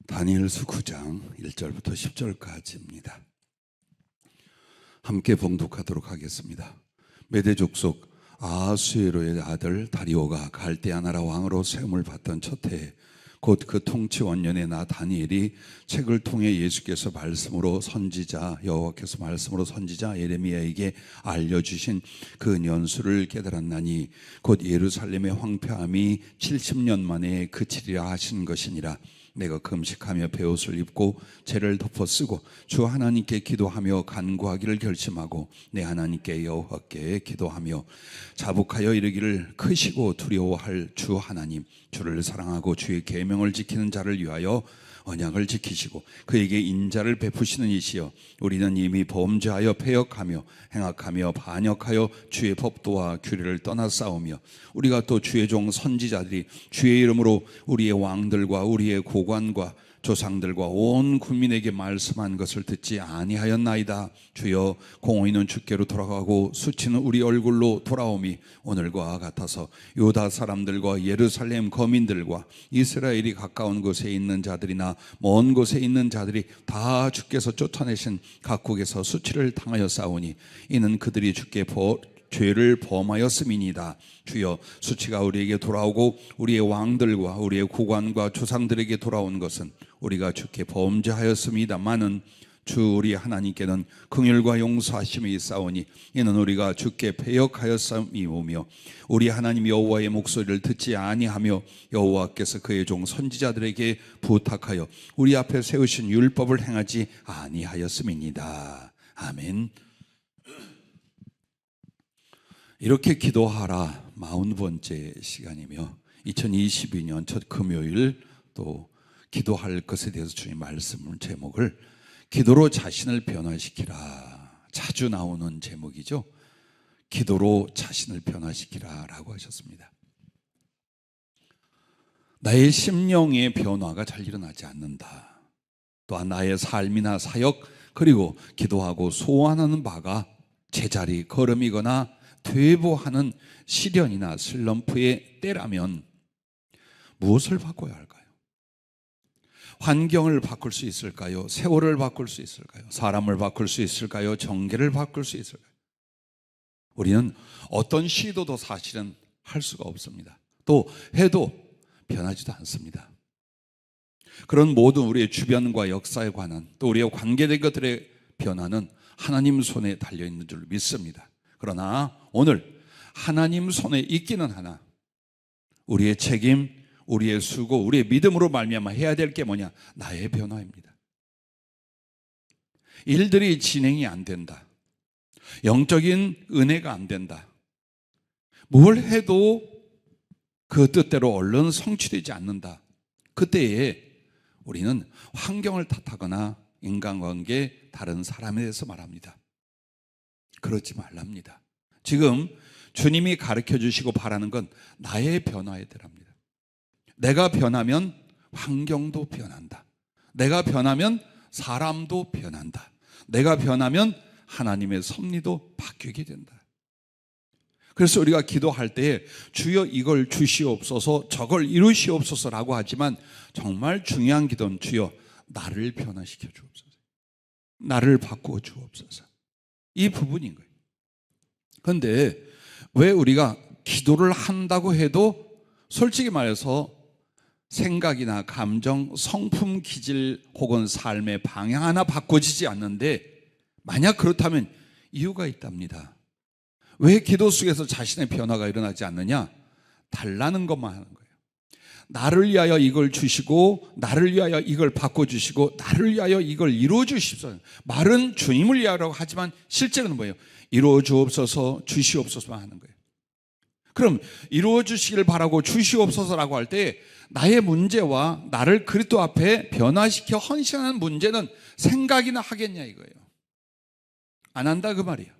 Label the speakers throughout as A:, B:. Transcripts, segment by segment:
A: 다니엘서 9장 1절부터 10절까지입니다. 함께 봉독하도록 하겠습니다. 메대 족속 아하수에로의 아들 다리오가 갈대아 나라 왕으로 세움을 받던 첫 해에 곧 그 통치 원년에 나 다니엘이 책을 통해 예수께서 말씀으로 선지자 여호와께서 말씀으로 선지자 예레미야에게 알려주신 그 연수를 깨달았나니 곧 예루살렘의 황폐함이 70년 만에 그치리라 하신 것이니라. 내가 금식하며 베옷을 입고 재를 덮어 쓰고 주 하나님께 기도하며 간구하기를 결심하고 내 하나님께 여호와께 기도하며 자복하여 이르기를 크시고 두려워할 주 하나님 주를 사랑하고 주의 계명을 지키는 자를 위하여 언약을 지키시고 그에게 인자를 베푸시는 이시여 우리는 이미 범죄하여 패역하며 행악하며 반역하여 주의 법도와 규례를 떠나 싸우며 우리가 또 주의 종 선지자들이 주의 이름으로 우리의 왕들과 우리의 고관과 조상들과 온 국민에게 말씀한 것을 듣지 아니하였나이다. 주여 공의는 주께로 돌아가고 수치는 우리 얼굴로 돌아오미 오늘과 같아서 유다 사람들과 예루살렘 거민들과 이스라엘이 가까운 곳에 있는 자들이나 먼 곳에 있는 자들이 다 주께서 쫓아내신 각국에서 수치를 당하여 싸우니 이는 그들이 주께 죄를 범하였음이니이다. 주여 수치가 우리에게 돌아오고 우리의 왕들과 우리의 고관과 조상들에게 돌아온 것은 우리가 주께 범죄하였음이다마는 주 우리 하나님께는 긍휼과 용서하심이 있사오니 이는 우리가 주께 패역하였음이오며 우리 하나님 여호와의 목소리를 듣지 아니하며 여호와께서 그의 종 선지자들에게 부탁하여 우리 앞에 세우신 율법을 행하지 아니하였음이니이다. 아멘. 이렇게 기도하라 40번째 시간이며 2022년 첫 금요일 또 기도할 것에 대해서 주님 말씀 제목을 기도로 자신을 변화시키라. 자주 나오는 제목이죠. 기도로 자신을 변화시키라 라고 하셨습니다. 나의 심령의 변화가 잘 일어나지 않는다. 또한 나의 삶이나 사역 그리고 기도하고 소원하는 바가 제자리 걸음이거나 퇴보하는 시련이나 슬럼프의 때라면 무엇을 바꿔야 할까요? 환경을 바꿀 수 있을까요? 세월을 바꿀 수 있을까요? 사람을 바꿀 수 있을까요? 정계를 바꿀 수 있을까요? 우리는 어떤 시도도 사실은 할 수가 없습니다. 또 해도 변하지도 않습니다. 그런 모든 우리의 주변과 역사에 관한 또 우리의 관계된 것들의 변화는 하나님 손에 달려있는 줄 믿습니다. 그러나 오늘 하나님 손에 있기는 하나 우리의 책임, 우리의 수고, 우리의 믿음으로 말미암아 해야 될 게 뭐냐? 나의 변화입니다. 일들이 진행이 안 된다. 영적인 은혜가 안 된다. 뭘 해도 그 뜻대로 얼른 성취되지 않는다. 그때에 우리는 환경을 탓하거나 인간관계, 다른 사람에 대해서 말합니다. 그러지 말랍니다. 지금 주님이 가르쳐 주시고 바라는 건 나의 변화에 대합니다. 내가 변하면 환경도 변한다. 내가 변하면 사람도 변한다. 내가 변하면 하나님의 섭리도 바뀌게 된다. 그래서 우리가 기도할 때에 주여 이걸 주시옵소서 저걸 이루시옵소서라고 하지만 정말 중요한 기도는 주여 나를 변화시켜 주옵소서. 나를 바꾸어 주옵소서. 이 부분인 거예요. 그런데 왜 우리가 기도를 한다고 해도 솔직히 말해서 생각이나 감정, 성품, 기질 혹은 삶의 방향 하나 바꿔지지 않는데 만약 그렇다면 이유가 있답니다. 왜 기도 속에서 자신의 변화가 일어나지 않느냐? 달라는 것만 하는 거예요. 나를 위하여 이걸 주시고 나를 위하여 이걸 바꿔주시고 나를 위하여 이걸 이루어주십시오. 말은 주님을 위하여라고 하지만 실제로는 뭐예요? 이루어주옵소서 주시옵소서만 하는 거예요. 그럼 이루어주시길 바라고 주시옵소서라고 할 때 나의 문제와 나를 그리스도 앞에 변화시켜 헌신하는 문제는 생각이나 하겠냐 이거예요. 안 한다 그 말이에요.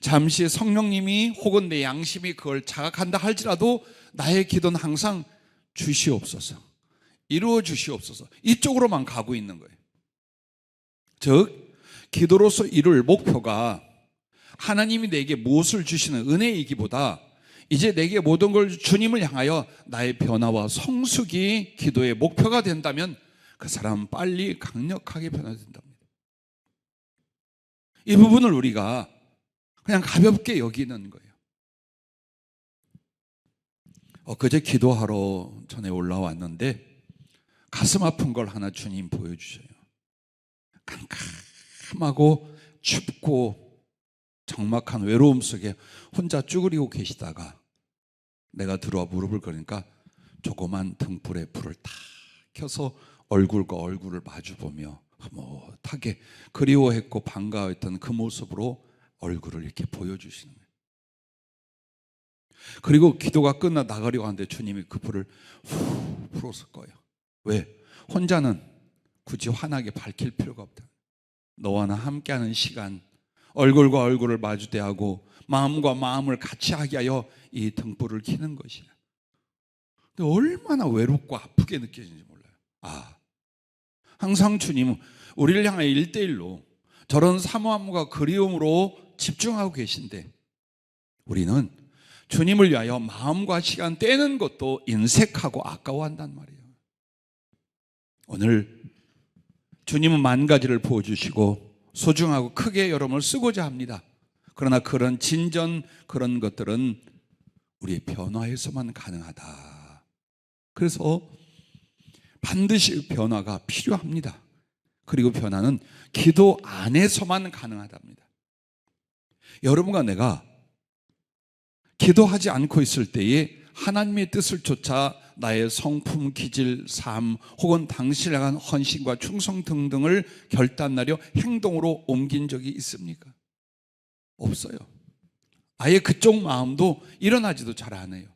A: 잠시 성령님이 혹은 내 양심이 그걸 자각한다 할지라도 나의 기도는 항상 주시옵소서, 이루어 주시옵소서 이쪽으로만 가고 있는 거예요. 즉 기도로서 이룰 목표가 하나님이 내게 무엇을 주시는 은혜이기보다 이제 내게 모든 걸 주님을 향하여 나의 변화와 성숙이 기도의 목표가 된다면 그 사람은 빨리 강력하게 변화된답니다. 이 부분을 우리가 그냥 가볍게 여기는 거예요. 그제 기도하러 전에 올라왔는데 가슴 아픈 걸 하나 주님 보여주셔요. 깜깜하고 춥고 적막한 외로움 속에 혼자 쭈그리고 계시다가 내가 들어와 무릎을 꿇으니까 조그만 등불에 불을 탁 켜서 얼굴과 얼굴을 마주보며 흐뭇하게 그리워했고 반가워했던 그 모습으로 얼굴을 이렇게 보여주시는 거예요. 그리고 기도가 끝나 나가려고 하는데 주님이 그 불을 후 불었을 거예요. 왜? 혼자는 굳이 환하게 밝힐 필요가 없다. 너와 나 함께하는 시간, 얼굴과 얼굴을 마주대하고 마음과 마음을 같이 하게 하여 이 등불을 켜는 것이야. 근데 얼마나 외롭고 아프게 느껴지는지 몰라요. 항상 주님은 우리를 향해 1대1로 저런 사모함과 그리움으로 집중하고 계신데 우리는 주님을 위하여 마음과 시간 떼는 것도 인색하고 아까워한단 말이에요. 오늘 주님은 만 가지를 보여주시고 소중하고 크게 여러분을 쓰고자 합니다. 그러나 그런 진전 그런 것들은 우리의 변화에서만 가능하다. 그래서 반드시 변화가 필요합니다. 그리고 변화는 기도 안에서만 가능하답니다. 여러분과 내가 기도하지 않고 있을 때에 하나님의 뜻을 쫓아 나의 성품, 기질, 삶 혹은 당신을 향한 헌신과 충성 등등을 결단하려 행동으로 옮긴 적이 있습니까? 없어요. 아예 그쪽 마음도 일어나지도 잘 안 해요.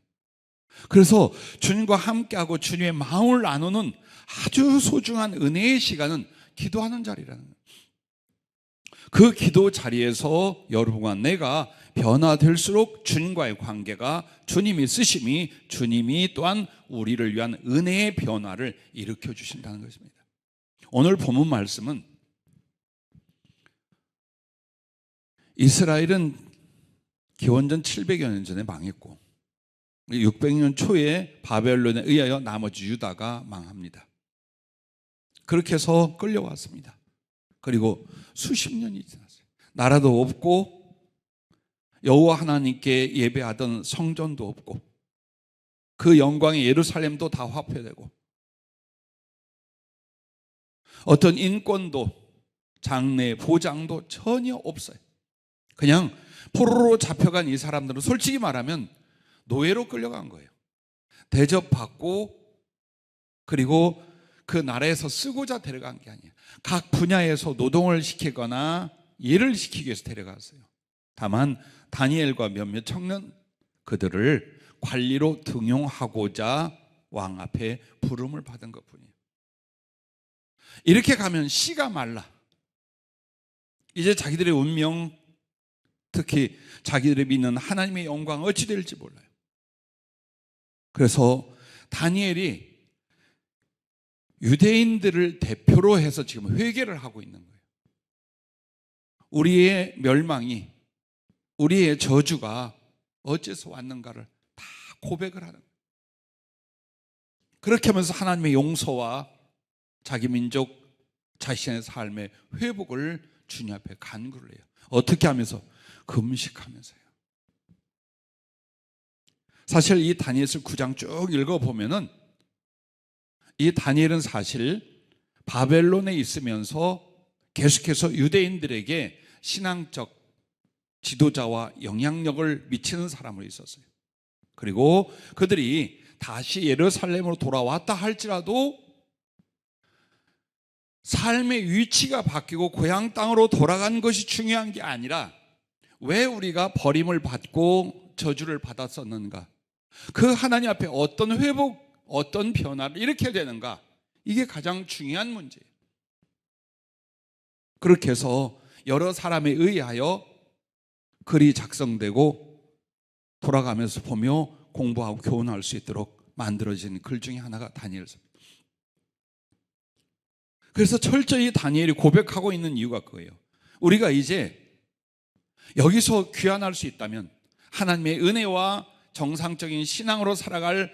A: 그래서 주님과 함께하고 주님의 마음을 나누는 아주 소중한 은혜의 시간은 기도하는 자리라는 거예요. 그 기도 자리에서 여러분과 내가 변화될수록 주님과의 관계가 주님이 쓰심이 주님이 또한 우리를 위한 은혜의 변화를 일으켜 주신다는 것입니다. 오늘 본문 말씀은 이스라엘은 기원전 700여 년 전에 망했고 600년 초에 바벨론에 의하여 나머지 유다가 망합니다. 그렇게 해서 끌려왔습니다. 그리고 수십 년이 지났어요. 나라도 없고 여호와 하나님께 예배하던 성전도 없고 그 영광의 예루살렘도 다 화폐되고 어떤 인권도 장래 보장도 전혀 없어요. 그냥 포로로 잡혀간 이 사람들은 솔직히 말하면 노예로 끌려간 거예요. 대접받고 그리고 그 나라에서 쓰고자 데려간 게 아니에요. 각 분야에서 노동을 시키거나 일을 시키기 위해서 데려갔어요. 다만 다니엘과 몇몇 청년 그들을 관리로 등용하고자 왕 앞에 부름을 받은 것뿐이에요. 이렇게 가면 씨가 말라. 이제 자기들의 운명, 특히 자기들이 믿는 하나님의 영광 어찌 될지 몰라요. 그래서 다니엘이 유대인들을 대표로 해서 지금 회개를 하고 있는 거예요. 우리의 멸망이, 우리의 저주가 어째서 왔는가를 다 고백을 하는 거예요. 그렇게 하면서 하나님의 용서와 자기 민족 자신의 삶의 회복을 주님 앞에 간구를 해요. 어떻게 하면서? 금식하면서요. 사실 이 다니엘서 9장 쭉 읽어보면은 이 다니엘은 사실 바벨론에 있으면서 계속해서 유대인들에게 신앙적 지도자와 영향력을 미치는 사람으로 있었어요. 그리고 그들이 다시 예루살렘으로 돌아왔다 할지라도 삶의 위치가 바뀌고 고향 땅으로 돌아간 것이 중요한 게 아니라 왜 우리가 버림을 받고 저주를 받았었는가? 그 하나님 앞에 어떤 회복, 어떤 변화를 일으켜야 되는가? 이게 가장 중요한 문제예요. 그렇게 해서 여러 사람에 의하여 글이 작성되고 돌아가면서 보며 공부하고 교훈할 수 있도록 만들어진 글 중에 하나가 다니엘서입니다. 그래서 철저히 다니엘이 고백하고 있는 이유가 그거예요. 우리가 이제 여기서 귀환할 수 있다면 하나님의 은혜와 정상적인 신앙으로 살아갈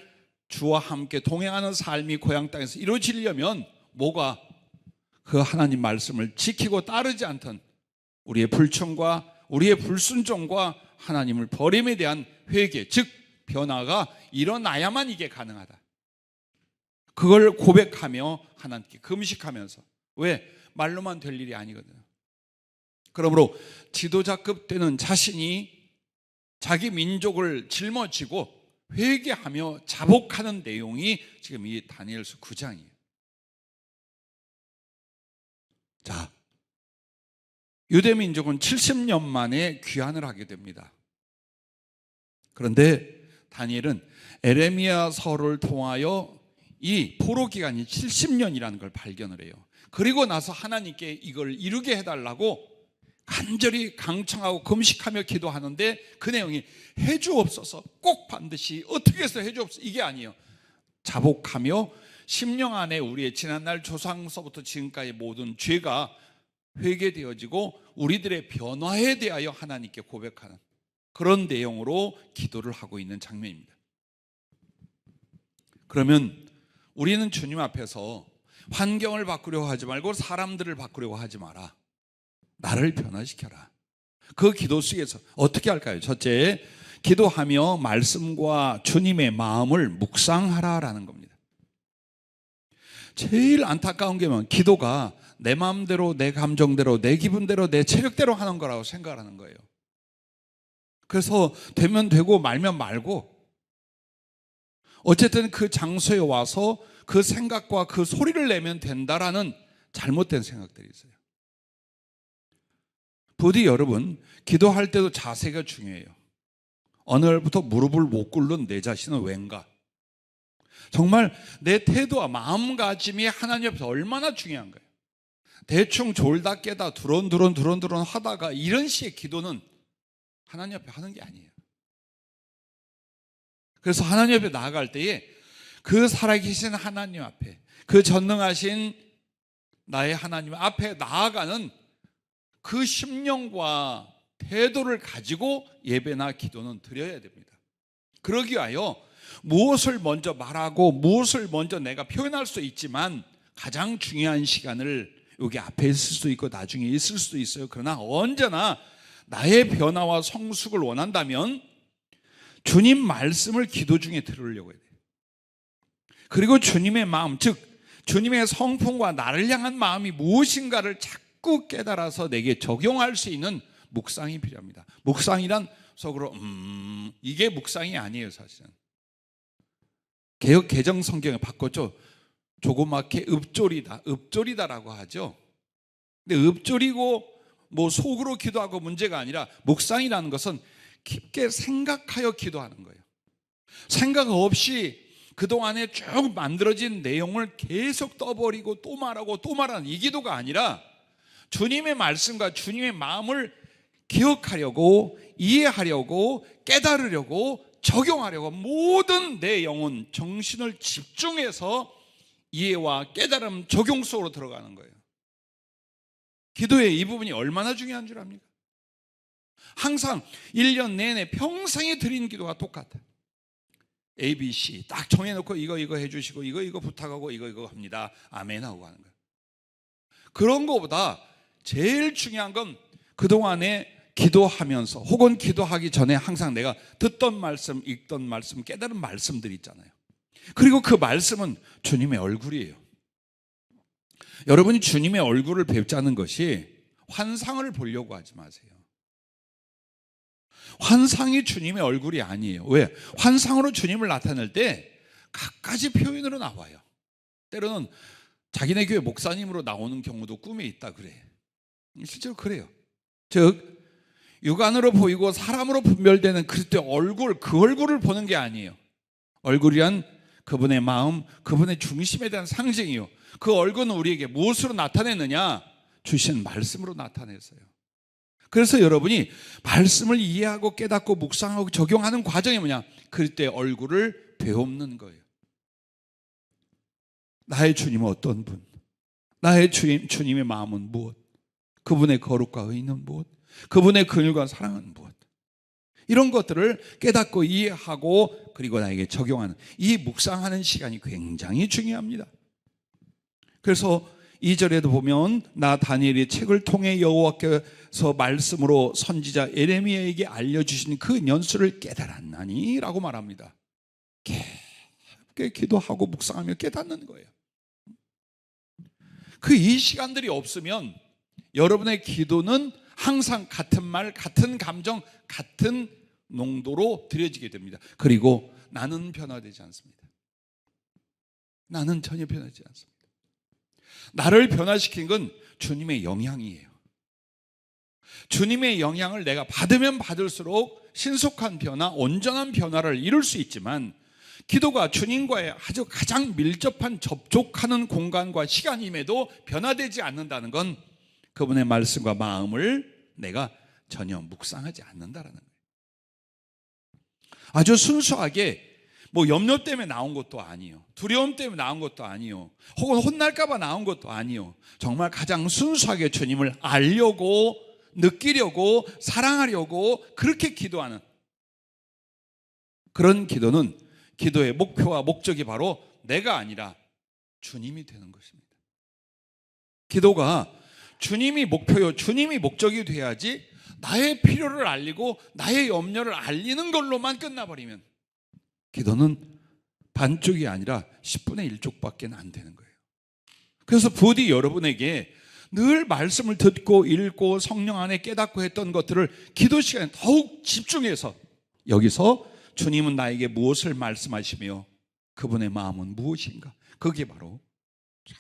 A: 주와 함께 동행하는 삶이 고향 땅에서 이루어지려면 뭐가? 그 하나님 말씀을 지키고 따르지 않던 우리의 불충과 우리의 불순종과 하나님을 버림에 대한 회개, 즉 변화가 일어나야만 이게 가능하다. 그걸 고백하며 하나님께 금식하면서. 왜? 말로만 될 일이 아니거든요. 그러므로 지도자급 되는 자신이 자기 민족을 짊어지고 회개하며 자복하는 내용이 지금 이 다니엘서 9장이에요. 자, 유대 민족은 70년 만에 귀환을 하게 됩니다. 그런데 다니엘은 에레미야서를 통하여 이 포로 기간이 70년이라는 걸 발견을 해요. 그리고 나서 하나님께 이걸 이루게 해달라고 간절히 강청하고 금식하며 기도하는데 그 내용이 해주옵소서, 꼭 반드시 어떻게 해서 해주옵소서, 이게 아니에요. 자복하며 심령 안에 우리의 지난날 조상서부터 지금까지 모든 죄가 회개되어지고 우리들의 변화에 대하여 하나님께 고백하는 그런 내용으로 기도를 하고 있는 장면입니다. 그러면 우리는 주님 앞에서 환경을 바꾸려고 하지 말고 사람들을 바꾸려고 하지 마라. 나를 변화시켜라. 그 기도 속에서 어떻게 할까요? 첫째, 기도하며 말씀과 주님의 마음을 묵상하라라는 겁니다. 제일 안타까운 게 뭐냐면 기도가 내 마음대로, 내 감정대로, 내 기분대로, 내 체력대로 하는 거라고 생각하는 거예요. 그래서 되면 되고 말면 말고 어쨌든 그 장소에 와서 그 생각과 그 소리를 내면 된다라는 잘못된 생각들이 있어요. 부디 여러분, 기도할 때도 자세가 중요해요. 어느 날부터 무릎을 못 꿇는 내 자신은 왠가? 정말 내 태도와 마음가짐이 하나님 앞에서 얼마나 중요한 거예요. 대충 졸다 깨다 두런두런 하다가 이런 식의 기도는 하나님 앞에 하는 게 아니에요. 그래서 하나님 앞에 나아갈 때에 그 살아계신 하나님 앞에, 그 전능하신 나의 하나님 앞에 나아가는 그 심령과 태도를 가지고 예배나 기도는 드려야 됩니다. 그러기 위하여 무엇을 먼저 말하고 무엇을 먼저 내가 표현할 수 있지만 가장 중요한 시간을 여기 앞에 있을 수도 있고 나중에 있을 수도 있어요. 그러나 언제나 나의 변화와 성숙을 원한다면 주님 말씀을 기도 중에 들으려고 해야 돼요. 그리고 주님의 마음, 즉 주님의 성품과 나를 향한 마음이 무엇인가를 자꾸 깨달아서 내게 적용할 수 있는 묵상이 필요합니다. 묵상이란 속으로 이게 묵상이 아니에요. 사실은 개역 개정 성경에 바꿨죠. 조그맣게 읍조리다라고 하죠. 근데 읍조리고 뭐 속으로 기도하고 문제가 아니라 묵상이라는 것은 깊게 생각하여 기도하는 거예요. 생각 없이 그동안에 쭉 만들어진 내용을 계속 떠버리고 또 말하고 또 말하는 이 기도가 아니라 주님의 말씀과 주님의 마음을 기억하려고, 이해하려고, 깨달으려고, 적용하려고 모든 내 영혼, 정신을 집중해서 이해와 깨달음, 적용 속으로 들어가는 거예요. 기도의 이 부분이 얼마나 중요한 줄 압니까? 항상 1년 내내 평생에 드린 기도가 똑같아요. A, B, C 딱 정해놓고 이거 해주시고 이거 부탁하고 이거 합니다. 아멘 하고 하는 거예요. 그런 것보다 제일 중요한 건 그동안에 기도하면서 혹은 기도하기 전에 항상 내가 듣던 말씀, 읽던 말씀, 깨달은 말씀들이 있잖아요. 그리고 그 말씀은 주님의 얼굴이에요. 여러분이 주님의 얼굴을 뵙자는 것이 환상을 보려고 하지 마세요. 환상이 주님의 얼굴이 아니에요. 왜? 환상으로 주님을 나타낼 때 갖가지 표현으로 나와요. 때로는 자기네 교회 목사님으로 나오는 경우도 꿈에 있다 그래. 실제로 그래요. 즉 육안으로 보이고 사람으로 분별되는 그리스도의 얼굴, 그 얼굴을 보는 게 아니에요. 얼굴이란 그분의 마음, 그분의 중심에 대한 상징이요. 그 얼굴은 우리에게 무엇으로 나타내느냐? 주신 말씀으로 나타냈어요. 그래서 여러분이 말씀을 이해하고 깨닫고 묵상하고 적용하는 과정이 뭐냐? 그리스도의 얼굴을 배우는 거예요. 나의 주님은 어떤 분? 나의 주님의 마음은 무엇? 그분의 거룩과 의는 무엇? 그분의 긍휼과 사랑은 무엇? 이런 것들을 깨닫고 이해하고 그리고 나에게 적용하는 이 묵상하는 시간이 굉장히 중요합니다. 그래서 2절에도 보면 나 다니엘이 책을 통해 여호와께서 말씀으로 선지자 예레미야에게 알려주신 그 연수를 깨달았나니 라고 말합니다. 깊게 기도하고 묵상하며 깨닫는 거예요. 이 시간들이 없으면 여러분의 기도는 항상 같은 말, 같은 감정, 같은 농도로 드려지게 됩니다. 그리고 나는 변화되지 않습니다. 나는 전혀 변하지 않습니다. 나를 변화시킨 건 주님의 영향이에요. 주님의 영향을 내가 받으면 받을수록 신속한 변화, 온전한 변화를 이룰 수 있지만 기도가 주님과의 아주 가장 밀접한 접촉하는 공간과 시간임에도 변화되지 않는다는 건 그분의 말씀과 마음을 내가 전혀 묵상하지 않는다라는 거예요. 아주 순수하게 염려 때문에 나온 것도 아니에요. 두려움 때문에 나온 것도 아니에요. 혹은 혼날까 봐 나온 것도 아니에요. 정말 가장 순수하게 주님을 알려고, 느끼려고, 사랑하려고 그렇게 기도하는 그런 기도는 기도의 목표와 목적이 바로 내가 아니라 주님이 되는 것입니다. 기도가 주님이 목표요, 주님이 목적이 돼야지 나의 필요를 알리고 나의 염려를 알리는 걸로만 끝나버리면 기도는 반쪽이 아니라 10분의 1쪽밖에 안 되는 거예요. 그래서 부디 여러분에게 늘 말씀을 듣고 읽고 성령 안에 깨닫고 했던 것들을 기도 시간에 더욱 집중해서 여기서 주님은 나에게 무엇을 말씀하시며 그분의 마음은 무엇인가? 그게 바로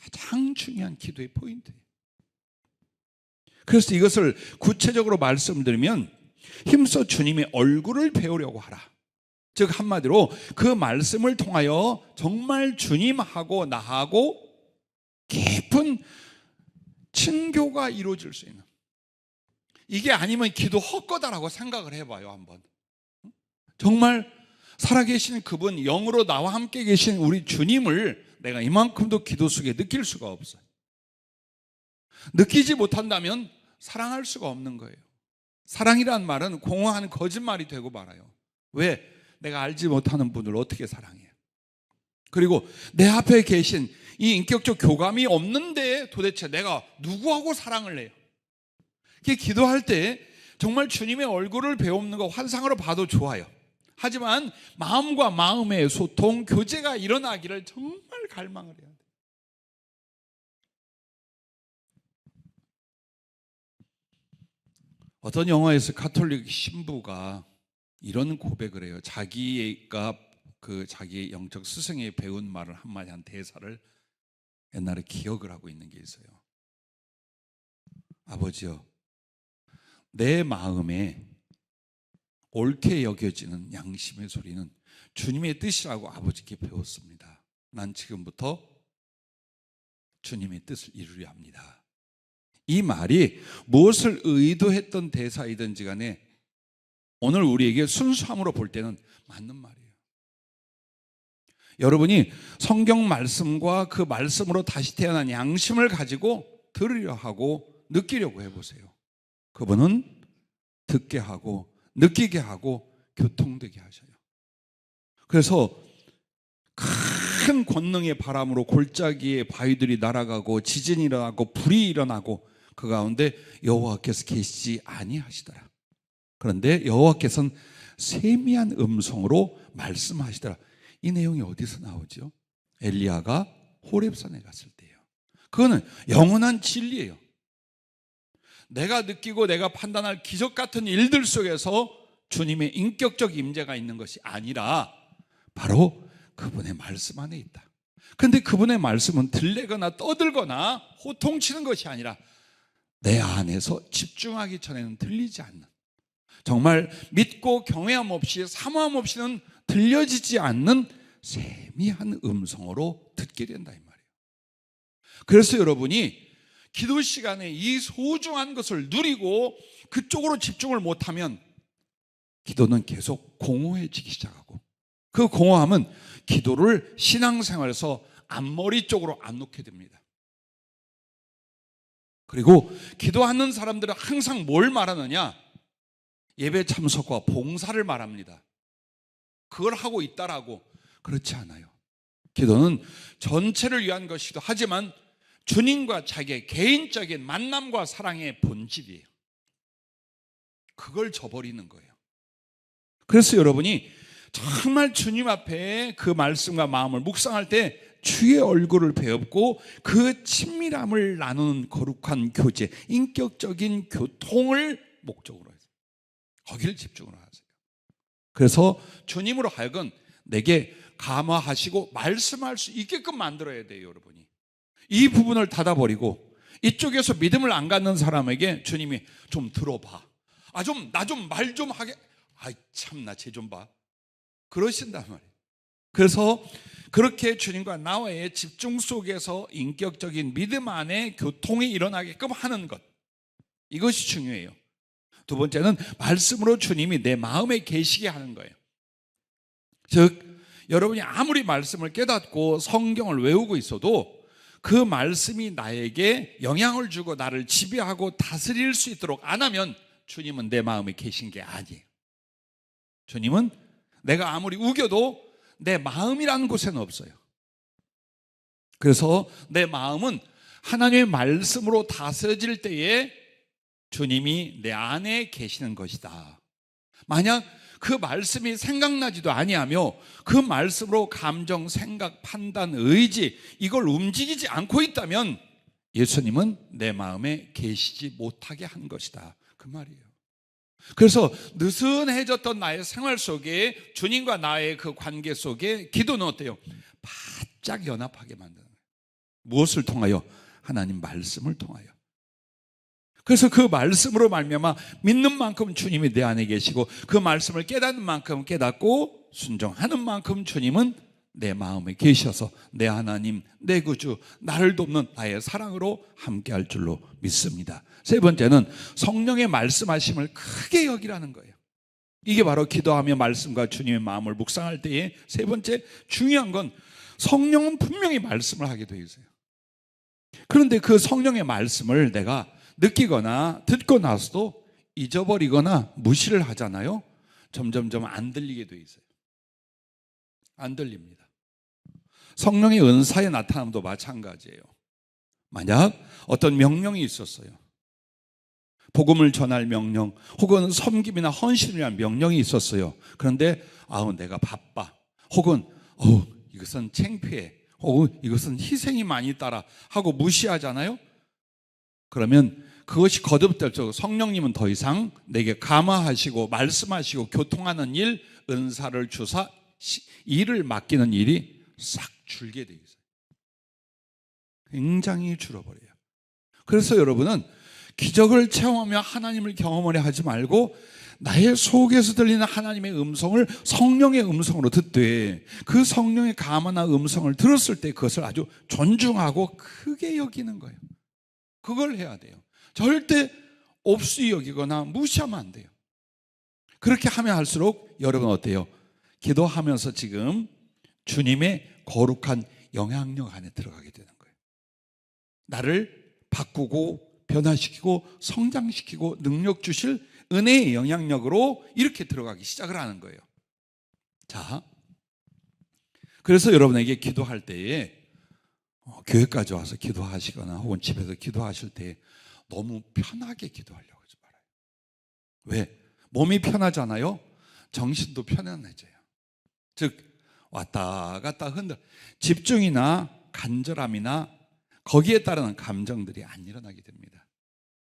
A: 가장 중요한 기도의 포인트예요. 그래서 이것을 구체적으로 말씀드리면 힘써 주님의 얼굴을 배우려고 하라. 즉 한마디로 그 말씀을 통하여 정말 주님하고 나하고 깊은 친교가 이루어질 수 있는, 이게 아니면 기도 헛거다라고 생각을 해봐요. 한번 정말 살아계신 그분, 영으로 나와 함께 계신 우리 주님을 내가 이만큼도 기도 속에 느낄 수가 없어요. 느끼지 못한다면 사랑할 수가 없는 거예요. 사랑이란 말은 공허한 거짓말이 되고 말아요. 왜? 내가 알지 못하는 분을 어떻게 사랑해요? 그리고 내 앞에 계신 이 인격적 교감이 없는데 도대체 내가 누구하고 사랑을 해요? 기도할 때 정말 주님의 얼굴을 배우는 거 환상으로 봐도 좋아요. 하지만 마음과 마음의 소통, 교제가 일어나기를 정말 갈망을 해야 돼요. 어떤 영화에서 가톨릭 신부가 이런 고백을 해요. 자기가 자기의 영적 스승이 배운 말을 한마디 한 대사를 옛날에 기억을 하고 있는 게 있어요. 아버지요, 내 마음에 옳게 여겨지는 양심의 소리는 주님의 뜻이라고 아버지께 배웠습니다. 난 지금부터 주님의 뜻을 이루려 합니다. 이 말이 무엇을 의도했던 대사이든지 간에 오늘 우리에게 순수함으로 볼 때는 맞는 말이에요. 여러분이 성경 말씀과 그 말씀으로 다시 태어난 양심을 가지고 들으려 하고 느끼려고 해보세요. 그분은 듣게 하고 느끼게 하고 교통되게 하셔요. 그래서 큰 권능의 바람으로 골짜기에 바위들이 날아가고 지진이 일어나고 불이 일어나고 그 가운데 여호와께서 계시지 아니하시더라. 그런데 여호와께서는 세미한 음성으로 말씀하시더라. 이 내용이 어디서 나오죠? 엘리야가 호렙산에 갔을 때예요. 그거는 영원한 진리예요. 내가 느끼고 내가 판단할 기적 같은 일들 속에서 주님의 인격적 임재가 있는 것이 아니라 바로 그분의 말씀 안에 있다. 그런데 그분의 말씀은 들리거나 떠들거나 호통치는 것이 아니라 내 안에서 집중하기 전에는 들리지 않는, 정말 믿고 경외함 없이 사모함 없이는 들려지지 않는 세미한 음성으로 듣게 된다 이 말이에요. 그래서 여러분이 기도 시간에 이 소중한 것을 누리고 그쪽으로 집중을 못하면 기도는 계속 공허해지기 시작하고, 그 공허함은 기도를 신앙생활에서 앞머리 쪽으로 안 놓게 됩니다. 그리고 기도하는 사람들은 항상 뭘 말하느냐? 예배 참석과 봉사를 말합니다. 그걸 하고 있다라고. 그렇지 않아요. 기도는 전체를 위한 것이기도 하지만 주님과 자기의 개인적인 만남과 사랑의 본질이에요. 그걸 저버리는 거예요. 그래서 여러분이 정말 주님 앞에 그 말씀과 마음을 묵상할 때 주의 얼굴을 배웁고 그 친밀함을 나누는 거룩한 교제, 인격적인 교통을 목적으로 해서 거기를 집중을 하세요. 그래서 주님으로 하여금 내게 감화하시고 말씀할 수 있게끔 만들어야 돼요, 여러분이. 이 부분을 닫아버리고 이쪽에서 믿음을 안 갖는 사람에게 주님이 좀 들어봐. 나 좀 말 좀 하게. 참나 쟤 좀 봐. 그러신단 말이에요. 그래서 그렇게 주님과 나와의 집중 속에서 인격적인 믿음 안에 교통이 일어나게끔 하는 것, 이것이 중요해요. 두 번째는 말씀으로 주님이 내 마음에 계시게 하는 거예요. 즉 여러분이 아무리 말씀을 깨닫고 성경을 외우고 있어도 그 말씀이 나에게 영향을 주고 나를 지배하고 다스릴 수 있도록 안 하면 주님은 내 마음에 계신 게 아니에요. 주님은 내가 아무리 우겨도 내 마음이라는 곳에는 없어요. 그래서 내 마음은 하나님의 말씀으로 다스려질 때에 주님이 내 안에 계시는 것이다. 만약 그 말씀이 생각나지도 아니하며 그 말씀으로 감정, 생각, 판단, 의지 이걸 움직이지 않고 있다면 예수님은 내 마음에 계시지 못하게 한 것이다. 그 말이에요. 그래서 느슨해졌던 나의 생활 속에 주님과 나의 그 관계 속에 기도는 어때요? 바짝 연합하게 만드는 거예요. 무엇을 통하여? 하나님 말씀을 통하여. 그래서 그 말씀으로 말미암아 믿는 만큼 주님이 내 안에 계시고 그 말씀을 깨닫는 만큼 깨닫고 순종하는 만큼 주님은 내 마음에 계셔서 내 하나님, 내 구주, 나를 돕는 나의 사랑으로 함께할 줄로 믿습니다. 세 번째는 성령의 말씀하심을 크게 여기라는 거예요. 이게 바로 기도하며 말씀과 주님의 마음을 묵상할 때에 세 번째 중요한 건 성령은 분명히 말씀을 하게 되어 있어요. 그런데 그 성령의 말씀을 내가 느끼거나 듣고 나서도 잊어버리거나 무시를 하잖아요. 점점점 안 들리게 돼 있어요. 안 들립니다. 성령의 은사의 나타남도 마찬가지예요. 만약 어떤 명령이 있었어요. 복음을 전할 명령 혹은 섬김이나 헌신이라는 명령이 있었어요. 그런데 내가 바빠 혹은 이것은 창피해 혹은 이것은 희생이 많이 따라 하고 무시하잖아요. 그러면 그것이 거듭될수록 성령님은 더 이상 내게 감화하시고 말씀하시고 교통하는 일, 은사를 주사 일을 맡기는 일이 싹 줄게 돼 있어요. 굉장히 줄어버려요. 그래서 여러분은 기적을 체험하며 하나님을 경험하려 하지 말고 나의 속에서 들리는 하나님의 음성을 성령의 음성으로 듣되 그 성령의 감화나 음성을 들었을 때 그것을 아주 존중하고 크게 여기는 거예요. 그걸 해야 돼요. 절대 없이 여기거나 무시하면 안 돼요. 그렇게 하면 할수록 여러분 어때요? 기도하면서 지금 주님의 거룩한 영향력 안에 들어가게 되는 거예요. 나를 바꾸고 변화시키고 성장시키고 능력 주실 은혜의 영향력으로 이렇게 들어가기 시작을 하는 거예요. 자, 그래서 여러분에게 기도할 때에 교회까지 와서 기도하시거나 혹은 집에서 기도하실 때 너무 편하게 기도하려고 하지 말아요. 왜? 몸이 편하잖아요. 정신도 편안해져요. 즉 왔다 갔다 흔들 집중이나 간절함이나 거기에 따르는 감정들이 안 일어나게 됩니다.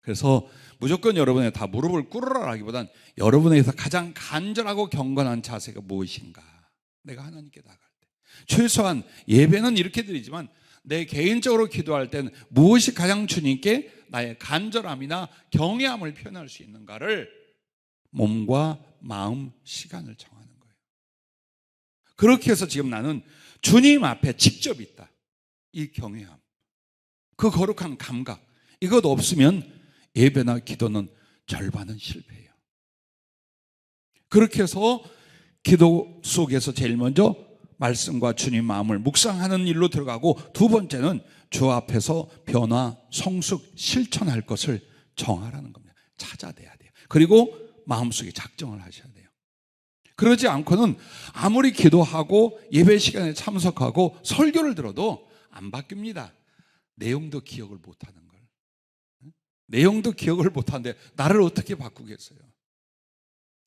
A: 그래서 무조건 여러분의 다 무릎을 꿇으라기보단 여러분에게서 가장 간절하고 경건한 자세가 무엇인가? 내가 하나님께 나갈 때 최소한 예배는 이렇게 드리지만 내 개인적으로 기도할 때는 무엇이 가장 주님께 나의 간절함이나 경외함을 표현할 수 있는가를 몸과 마음, 시간을 정하는 거예요. 그렇게 해서 지금 나는 주님 앞에 직접 있다. 이 경외함, 그 거룩한 감각, 이것 없으면 예배나 기도는 절반은 실패해요. 그렇게 해서 기도 속에서 제일 먼저 말씀과 주님 마음을 묵상하는 일로 들어가고 두 번째는 주 앞에서 변화, 성숙, 실천할 것을 정하라는 겁니다. 찾아내야 돼요. 그리고 마음속에 작정을 하셔야 돼요. 그러지 않고는 아무리 기도하고 예배 시간에 참석하고 설교를 들어도 안 바뀝니다. 내용도 기억을 못하는 걸. 내용도 기억을 못하는데 나를 어떻게 바꾸겠어요?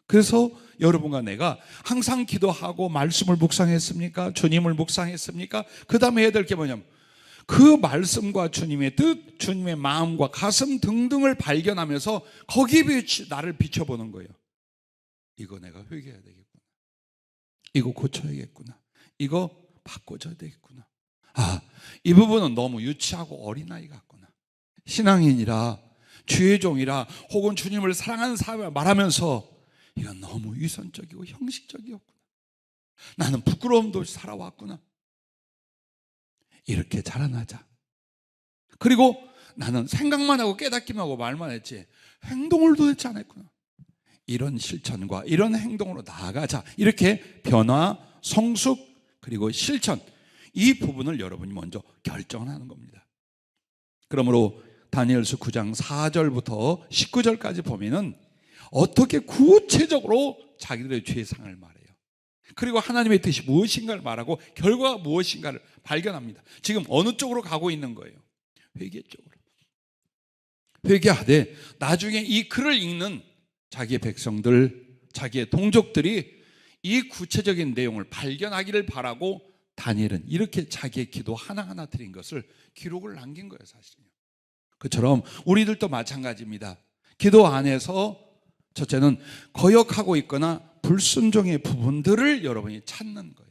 A: 그래서 여러분과 내가 항상 기도하고 말씀을 묵상했습니까? 주님을 묵상했습니까? 그 다음에 해야 될 게 뭐냐면 그 말씀과 주님의 뜻, 주님의 마음과 가슴 등등을 발견하면서 거기에 나를 비춰보는 거예요. 이거 내가 회개해야 되겠구나. 이거 고쳐야겠구나. 이거 바꿔줘야 되겠구나. 아, 이 부분은 너무 유치하고 어린아이 같구나. 신앙인이라, 주의 종이라, 혹은 주님을 사랑하는 사람을 말하면서 이건 너무 위선적이고 형식적이었구나. 나는 부끄러움도 없이 살아왔구나. 이렇게 자라나자. 그리고 나는 생각만 하고 깨닫기만 하고 말만 했지 행동을 도대체 안 했구나. 이런 실천과 이런 행동으로 나아가자. 이렇게 변화, 성숙, 그리고 실천, 이 부분을 여러분이 먼저 결정하는 겁니다. 그러므로 다니엘서 9장 4절부터 19절까지 보면은 어떻게 구체적으로 자기들의 죄상을 말해요. 그리고 하나님의 뜻이 무엇인가를 말하고 결과가 무엇인가를 발견합니다. 지금 어느 쪽으로 가고 있는 거예요? 회개 쪽으로. 회개하되 나중에 이 글을 읽는 자기의 백성들, 자기의 동족들이 이 구체적인 내용을 발견하기를 바라고 다니엘은 이렇게 자기의 기도 하나하나 드린 것을 기록을 남긴 거예요, 사실은요. 그처럼 우리들도 마찬가지입니다. 기도 안에서 첫째는 거역하고 있거나 불순종의 부분들을 여러분이 찾는 거예요.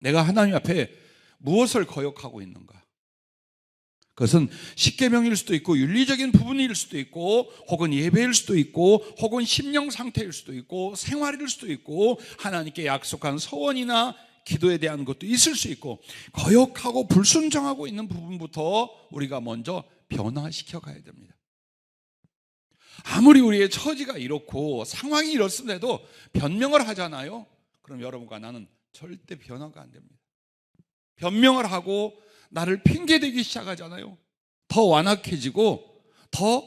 A: 내가 하나님 앞에 무엇을 거역하고 있는가? 그것은 십계명일 수도 있고 윤리적인 부분일 수도 있고 혹은 예배일 수도 있고 혹은 심령 상태일 수도 있고 생활일 수도 있고 하나님께 약속한 서원이나 기도에 대한 것도 있을 수 있고 거역하고 불순종하고 있는 부분부터 우리가 먼저 변화시켜 가야 됩니다. 아무리 우리의 처지가 이렇고 상황이 이렇음에도 변명을 하잖아요. 그럼 여러분과 나는 절대 변화가 안 됩니다. 변명을 하고 나를 핑계대기 시작하잖아요. 더 완악해지고 더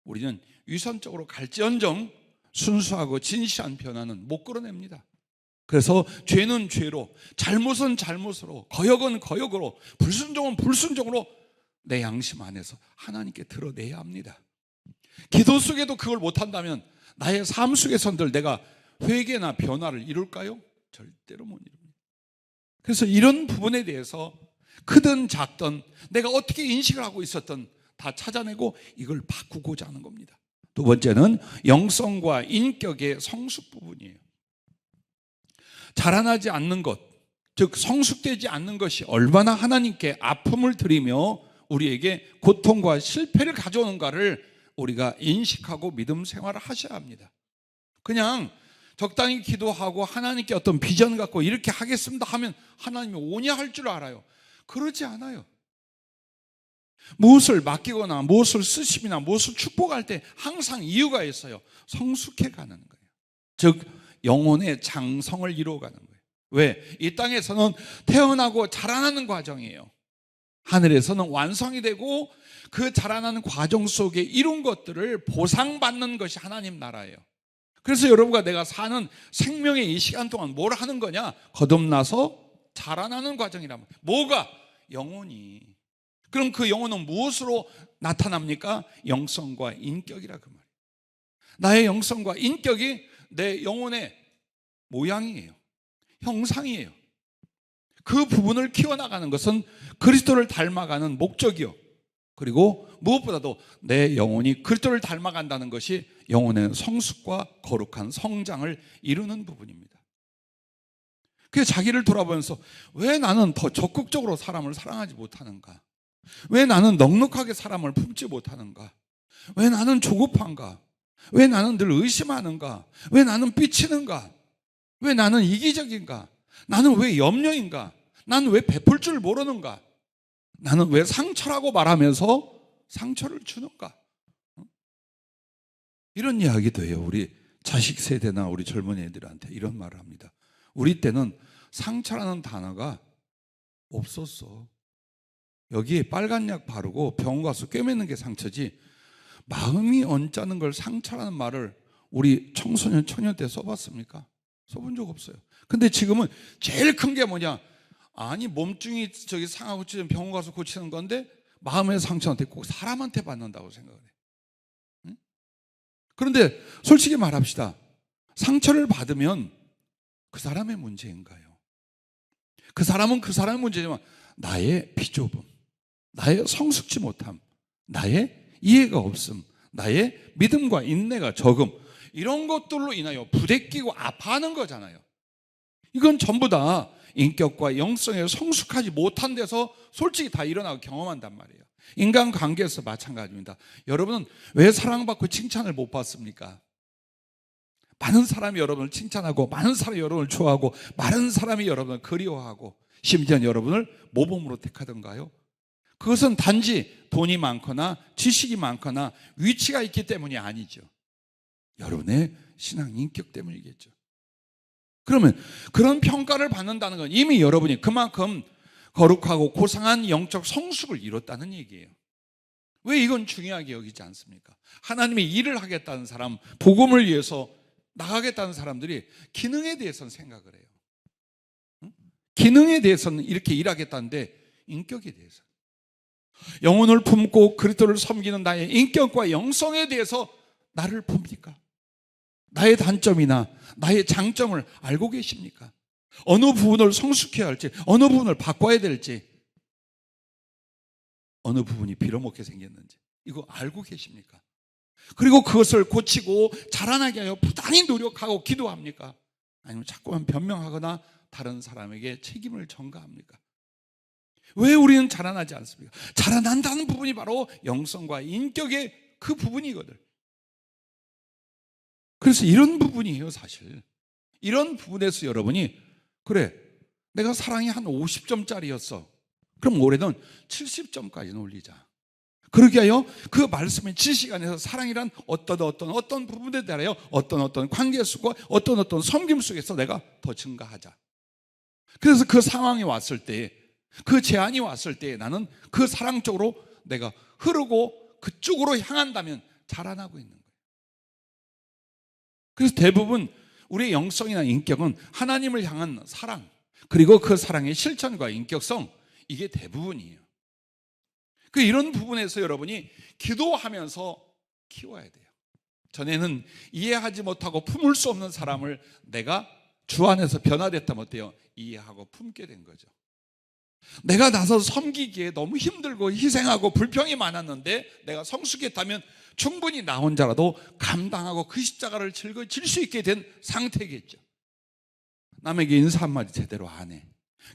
A: 우리는 위선적으로 갈지언정 순수하고 진실한 변화는 못 끌어냅니다. 그래서 죄는 죄로, 잘못은 잘못으로, 거역은 거역으로, 불순종은 불순종으로 내 양심 안에서 하나님께 드러내야 합니다. 기도 속에도 그걸 못한다면 나의 삶 속에서는 내가 회개나 변화를 이룰까요? 절대로 못 이룹니다. 그래서 이런 부분에 대해서 크든 작든 내가 어떻게 인식을 하고 있었든 다 찾아내고 이걸 바꾸고자 하는 겁니다. 두 번째는 영성과 인격의 성숙 부분이에요. 자라나지 않는 것, 즉 성숙되지 않는 것이 얼마나 하나님께 아픔을 드리며 우리에게 고통과 실패를 가져오는가를 우리가 인식하고 믿음 생활을 하셔야 합니다. 그냥 적당히 기도하고 하나님께 어떤 비전 갖고 이렇게 하겠습니다 하면 하나님이 오냐 할 줄 알아요. 그러지 않아요. 무엇을 맡기거나 무엇을 쓰심이나 무엇을 축복할 때 항상 이유가 있어요. 성숙해 가는 거예요. 즉 영혼의 장성을 이루어가는 거예요. 왜? 이 땅에서는 태어나고 자라나는 과정이에요. 하늘에서는 완성이 되고 그 자라나는 과정 속에 이룬 것들을 보상받는 것이 하나님 나라예요. 그래서 여러분과 내가 사는 생명의 이 시간 동안 뭘 하는 거냐? 거듭나서 자라나는 과정이란 말이에요. 뭐가? 영혼이. 그럼 그 영혼은 무엇으로 나타납니까? 영성과 인격이라 그 말이에요. 나의 영성과 인격이 내 영혼의 모양이에요. 형상이에요. 그 부분을 키워나가는 것은 그리스도를 닮아가는 목적이요. 그리고 무엇보다도 내 영혼이 그리스도를 닮아간다는 것이 영혼의 성숙과 거룩한 성장을 이루는 부분입니다. 그래서 자기를 돌아보면서 왜 나는 더 적극적으로 사람을 사랑하지 못하는가? 왜 나는 넉넉하게 사람을 품지 못하는가? 왜 나는 조급한가? 왜 나는 늘 의심하는가? 왜 나는 삐치는가? 왜 나는 이기적인가? 나는 왜 염려인가? 나는 왜 베풀 줄 모르는가? 나는 왜 상처라고 말하면서 상처를 주는가? 이런 이야기도 해요. 우리 자식 세대나 우리 젊은 애들한테 이런 말을 합니다. 우리 때는 상처라는 단어가 없었어. 여기에 빨간 약 바르고 병원 가서 꿰매는 게 상처지 마음이 언짢은 걸 상처라는 말을 우리 청소년 처녀 때 써봤습니까? 써본 적 없어요. 근데 지금은 제일 큰 게 뭐냐? 아니 몸뚱이 저기 상하고 찌면 병원 가서 고치는 건데 마음의 상처한테 꼭 사람한테 받는다고 생각을 해요. 응? 그런데 솔직히 말합시다. 상처를 받으면 그 사람의 문제인가요? 그 사람은 그 사람의 문제지만 나의 비좁음, 나의 성숙지 못함, 나의 이해가 없음, 나의 믿음과 인내가 적음, 이런 것들로 인하여 부대끼고 아파하는 거잖아요. 이건 전부 다 인격과 영성에 성숙하지 못한 데서 솔직히 다 일어나고 경험한단 말이에요. 인간관계에서 마찬가지입니다. 여러분은 왜 사랑받고 칭찬을 못 받습니까? 많은 사람이 여러분을 칭찬하고, 많은 사람이 여러분을 좋아하고, 많은 사람이 여러분을 그리워하고, 심지어 여러분을 모범으로 택하던가요? 그것은 단지 돈이 많거나 지식이 많거나 위치가 있기 때문이 아니죠. 여러분의 신앙 인격 때문이겠죠. 그러면 그런 평가를 받는다는 건 이미 여러분이 그만큼 거룩하고 고상한 영적 성숙을 이뤘다는 얘기예요. 왜 이건 중요하게 여기지 않습니까? 하나님이 일을 하겠다는 사람, 복음을 위해서 나가겠다는 사람들이 기능에 대해서는 생각을 해요. 기능에 대해서는 이렇게 일하겠다는데 인격에 대해서, 영혼을 품고 그리스도를 섬기는 나의 인격과 영성에 대해서 나를 봅니까? 나의 단점이나 나의 장점을 알고 계십니까? 어느 부분을 성숙해야 할지, 어느 부분을 바꿔야 될지, 어느 부분이 빌어먹게 생겼는지 이거 알고 계십니까? 그리고 그것을 고치고 자라나게 하여 부단히 노력하고 기도합니까? 아니면 자꾸만 변명하거나 다른 사람에게 책임을 전가합니까? 왜 우리는 자라나지 않습니까? 자라난다는 부분이 바로 영성과 인격의 그 부분이거든. 그래서 이런 부분이에요, 사실. 이런 부분에서 여러분이, 그래, 내가 사랑이 한 50점짜리였어. 그럼 올해는 70점까지 올리자. 그러게 하여 그 말씀의 지식 안에서 사랑이란 어떤 부분에 대하여 어떤 관계 속과 어떤 섬김 속에서 내가 더 증가하자. 그래서 그 상황이 왔을 때, 그 제안이 왔을 때 나는 그 사랑 쪽으로 내가 흐르고 그쪽으로 향한다면 자라나고 있는 거예요. 그래서 대부분 우리의 영성이나 인격은 하나님을 향한 사랑, 그리고 그 사랑의 실천과 인격성, 이게 대부분이에요. 이런 부분에서 여러분이 기도하면서 키워야 돼요. 전에는 이해하지 못하고 품을 수 없는 사람을 내가 주 안에서 변화됐다면 어때요? 이해하고 품게 된 거죠. 내가 나서 섬기기에 너무 힘들고 희생하고 불평이 많았는데 내가 성숙했다면 충분히 나 혼자라도 감당하고 그 십자가를 즐거이 질 수 있게 된 상태겠죠. 남에게 인사 한마디 제대로 안 해.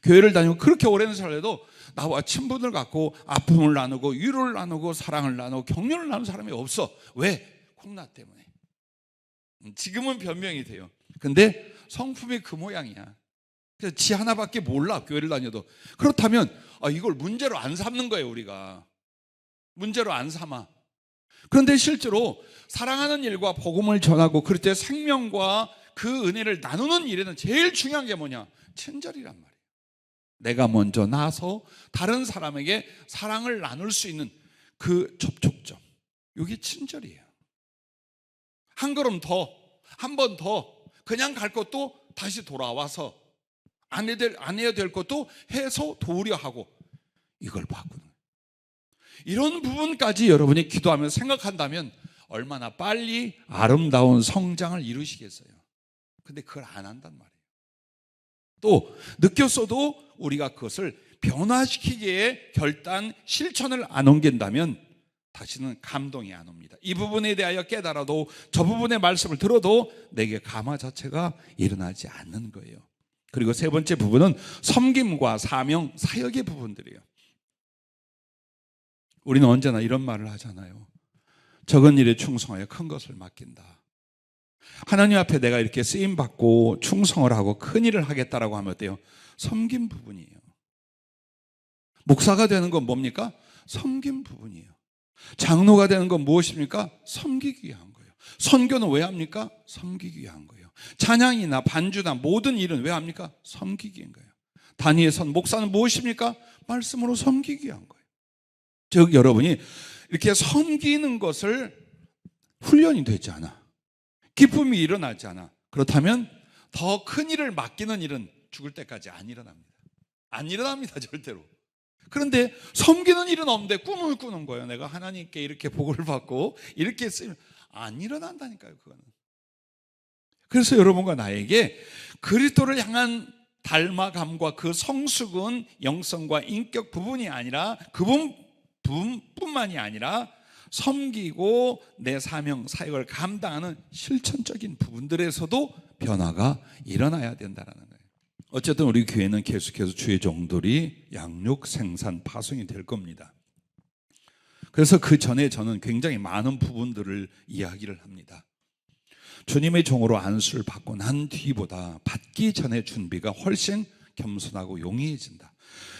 A: 교회를 다니고 그렇게 오랜 살래도 나와 친분을 갖고 아픔을 나누고 위로를 나누고 사랑을 나누고 격려를 나누는 사람이 없어. 왜? 콩나 때문에. 지금은 변명이 돼요. 근데 성품이 그 모양이야. 그래서 지 하나밖에 몰라, 교회를 다녀도. 그렇다면 이걸 문제로 안 삼는 거예요. 우리가 문제로 안 삼아. 그런데 실제로 사랑하는 일과 복음을 전하고 그럴 때 생명과 그 은혜를 나누는 일에는 제일 중요한 게 뭐냐? 친절이란 말이에요. 내가 먼저 나서 다른 사람에게 사랑을 나눌 수 있는 그 접촉점, 이게 친절이에요. 한 걸음 더, 한 번 더, 그냥 갈 것도 다시 돌아와서 안 해야 될 것도 해서 도우려 하고, 이걸 바꾸는 거예요. 이런 부분까지 여러분이 기도하면서 생각한다면 얼마나 빨리 아름다운 성장을 이루시겠어요. 근데 그걸 안 한단 말이에요. 또 느꼈어도 우리가 그것을 변화시키기에 결단, 실천을 안 옮긴다면 다시는 감동이 안 옵니다. 이 부분에 대하여 깨달아도 저 부분의 말씀을 들어도 내게 감화 자체가 일어나지 않는 거예요. 그리고 세 번째 부분은 섬김과 사명, 사역의 부분들이에요. 우리는 언제나 이런 말을 하잖아요. 적은 일에 충성하여 큰 것을 맡긴다. 하나님 앞에 내가 이렇게 쓰임받고 충성을 하고 큰 일을 하겠다라고 하면 어때요? 섬김 부분이에요. 목사가 되는 건 뭡니까? 섬김 부분이에요. 장로가 되는 건 무엇입니까? 섬기기 위한 거예요. 선교는 왜 합니까? 섬기기 위한 거예요. 찬양이나 반주나 모든 일은 왜 합니까? 섬기기 위한 거예요. 단위의 선, 목사는 무엇입니까? 말씀으로 섬기기 위한 거예요. 즉 여러분이 이렇게 섬기는 것을 훈련이 되지 않아, 기쁨이 일어나지 않아, 그렇다면 더 큰 일을 맡기는 일은 죽을 때까지 안 일어납니다. 안 일어납니다, 절대로. 그런데 섬기는 일은 없는데 꿈을 꾸는 거예요. 내가 하나님께 이렇게 복을 받고 이렇게 쓰면 안 일어난다니까요, 그거는. 그래서 여러분과 나에게 그리스도를 향한 닮아감과 그 성숙은 영성과 인격 부분이 아니라 부분뿐만이 아니라 섬기고 내 사명, 사역을 감당하는 실천적인 부분들에서도 변화가 일어나야 된다는 거예요. 어쨌든 우리 교회는 계속해서 주의 종들이 양육, 생산, 파송이 될 겁니다. 그래서 그 전에 저는 굉장히 많은 부분들을 이야기를 합니다. 주님의 종으로 안수를 받고 난 뒤보다 받기 전의 준비가 훨씬 겸손하고 용이해진다.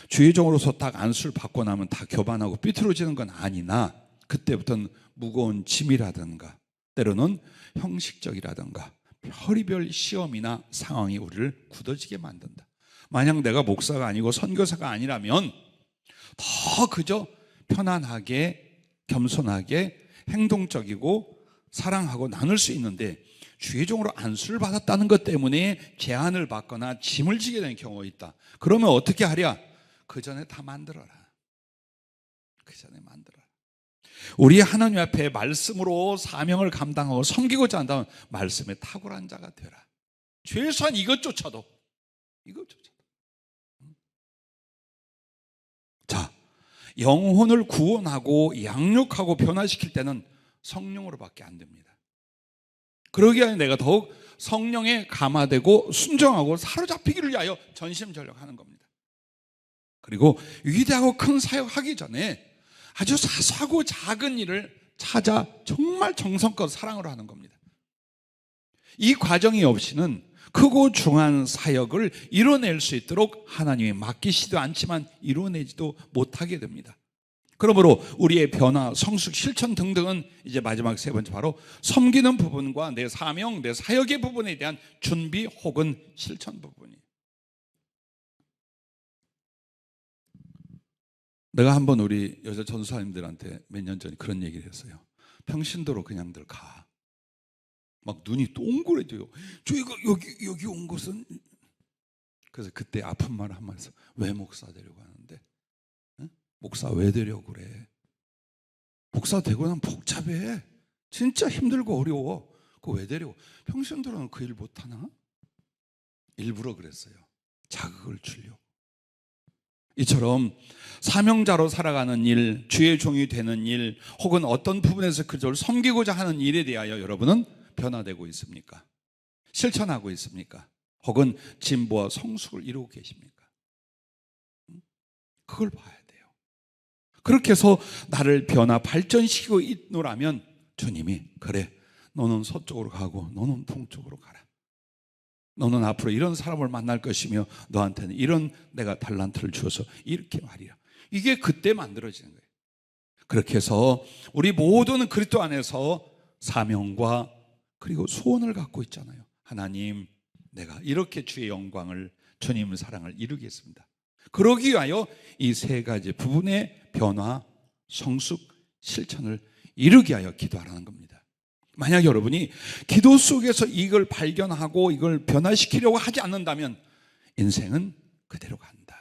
A: 주의 종으로서 딱 안수를 받고 나면 다 교만하고 삐뚤어지는 건 아니나 그때부터는 무거운 짐이라든가 때로는 형식적이라든가 별의별 시험이나 상황이 우리를 굳어지게 만든다. 만약 내가 목사가 아니고 선교사가 아니라면 더 그저 편안하게 겸손하게 행동적이고 사랑하고 나눌 수 있는데 주의 종으로 안수를 받았다는 것 때문에 제한을 받거나 짐을 지게 되는 경우가 있다. 그러면 어떻게 하랴? 그 전에 다 만들어라. 그 전에 만들어라. 우리 하나님 앞에 말씀으로 사명을 감당하고 섬기고자 한다면 말씀에 탁월한 자가 되라. 최소한 이것조차도. 자, 영혼을 구원하고 양육하고 변화시킬 때는 성령으로밖에 안 됩니다. 그러기 위해 내가 더욱 성령에 감화되고 순종하고 사로잡히기를 위하여 전심전력하는 겁니다. 그리고 위대하고 큰 사역하기 전에 아주 사소하고 작은 일을 찾아 정말 정성껏 사랑으로 하는 겁니다. 이 과정이 없이는 크고 중한 사역을 이뤄낼 수 있도록 하나님이 맡기시지도 않지만 이뤄내지도 못하게 됩니다. 그러므로 우리의 변화, 성숙, 실천 등등은 이제 마지막 세 번째 바로 섬기는 부분과 내 사명, 내 사역의 부분에 대한 준비 혹은 실천 부분이에요. 내가 한번 우리 여자 전사님들한테 몇 년 전에 그런 얘기를 했어요. 평신도로 그냥들 가. 막 눈이 동그래져요. 저희가 여기 온 것은. 그래서 그때 아픈 말 한 말 해서 왜 목사 되려고 하는데? 응? 목사 왜 되려고 그래? 목사 되고 나면 복잡해. 진짜 힘들고 어려워. 그거 왜 되려고? 평신도로는 그 일 못하나? 일부러 그랬어요. 자극을 주려고. 이처럼 사명자로 살아가는 일, 주의 종이 되는 일, 혹은 어떤 부분에서 그를 섬기고자 하는 일에 대하여 여러분은 변화되고 있습니까? 실천하고 있습니까? 혹은 진보와 성숙을 이루고 계십니까? 그걸 봐야 돼요. 그렇게 해서 나를 변화, 발전시키고 있노라면 주님이 그래, 너는 서쪽으로 가고 너는 동쪽으로 가라. 너는 앞으로 이런 사람을 만날 것이며 너한테는 이런 내가 달란트를 주어서 이렇게 말이야. 이게 그때 만들어지는 거예요. 그렇게 해서 우리 모두는 그리스도 안에서 사명과 그리고 소원을 갖고 있잖아요. 하나님, 내가 이렇게 주의 영광을, 주님의 사랑을 이루겠습니다. 그러기 위하여 이 세 가지 부분의 변화, 성숙, 실천을 이루기 위하여 기도하라는 겁니다. 만약 여러분이 기도 속에서 이걸 발견하고 이걸 변화시키려고 하지 않는다면 인생은 그대로 간다.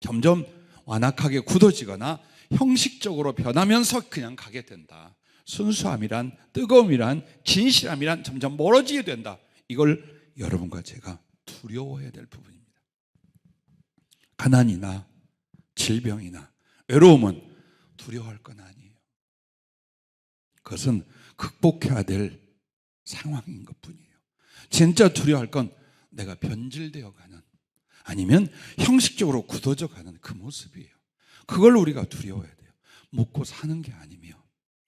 A: 점점 완악하게 굳어지거나 형식적으로 변하면서 그냥 가게 된다. 순수함이란, 뜨거움이란, 진실함이란 점점 멀어지게 된다. 이걸 여러분과 제가 두려워해야 될 부분입니다. 가난이나 질병이나 외로움은 두려워할 건 아니에요. 그것은 극복해야 될 상황인 것뿐이에요. 진짜 두려워할 건 내가 변질되어 가는, 아니면 형식적으로 굳어져 가는 그 모습이에요. 그걸 우리가 두려워해야 돼요. 먹고 사는 게 아니며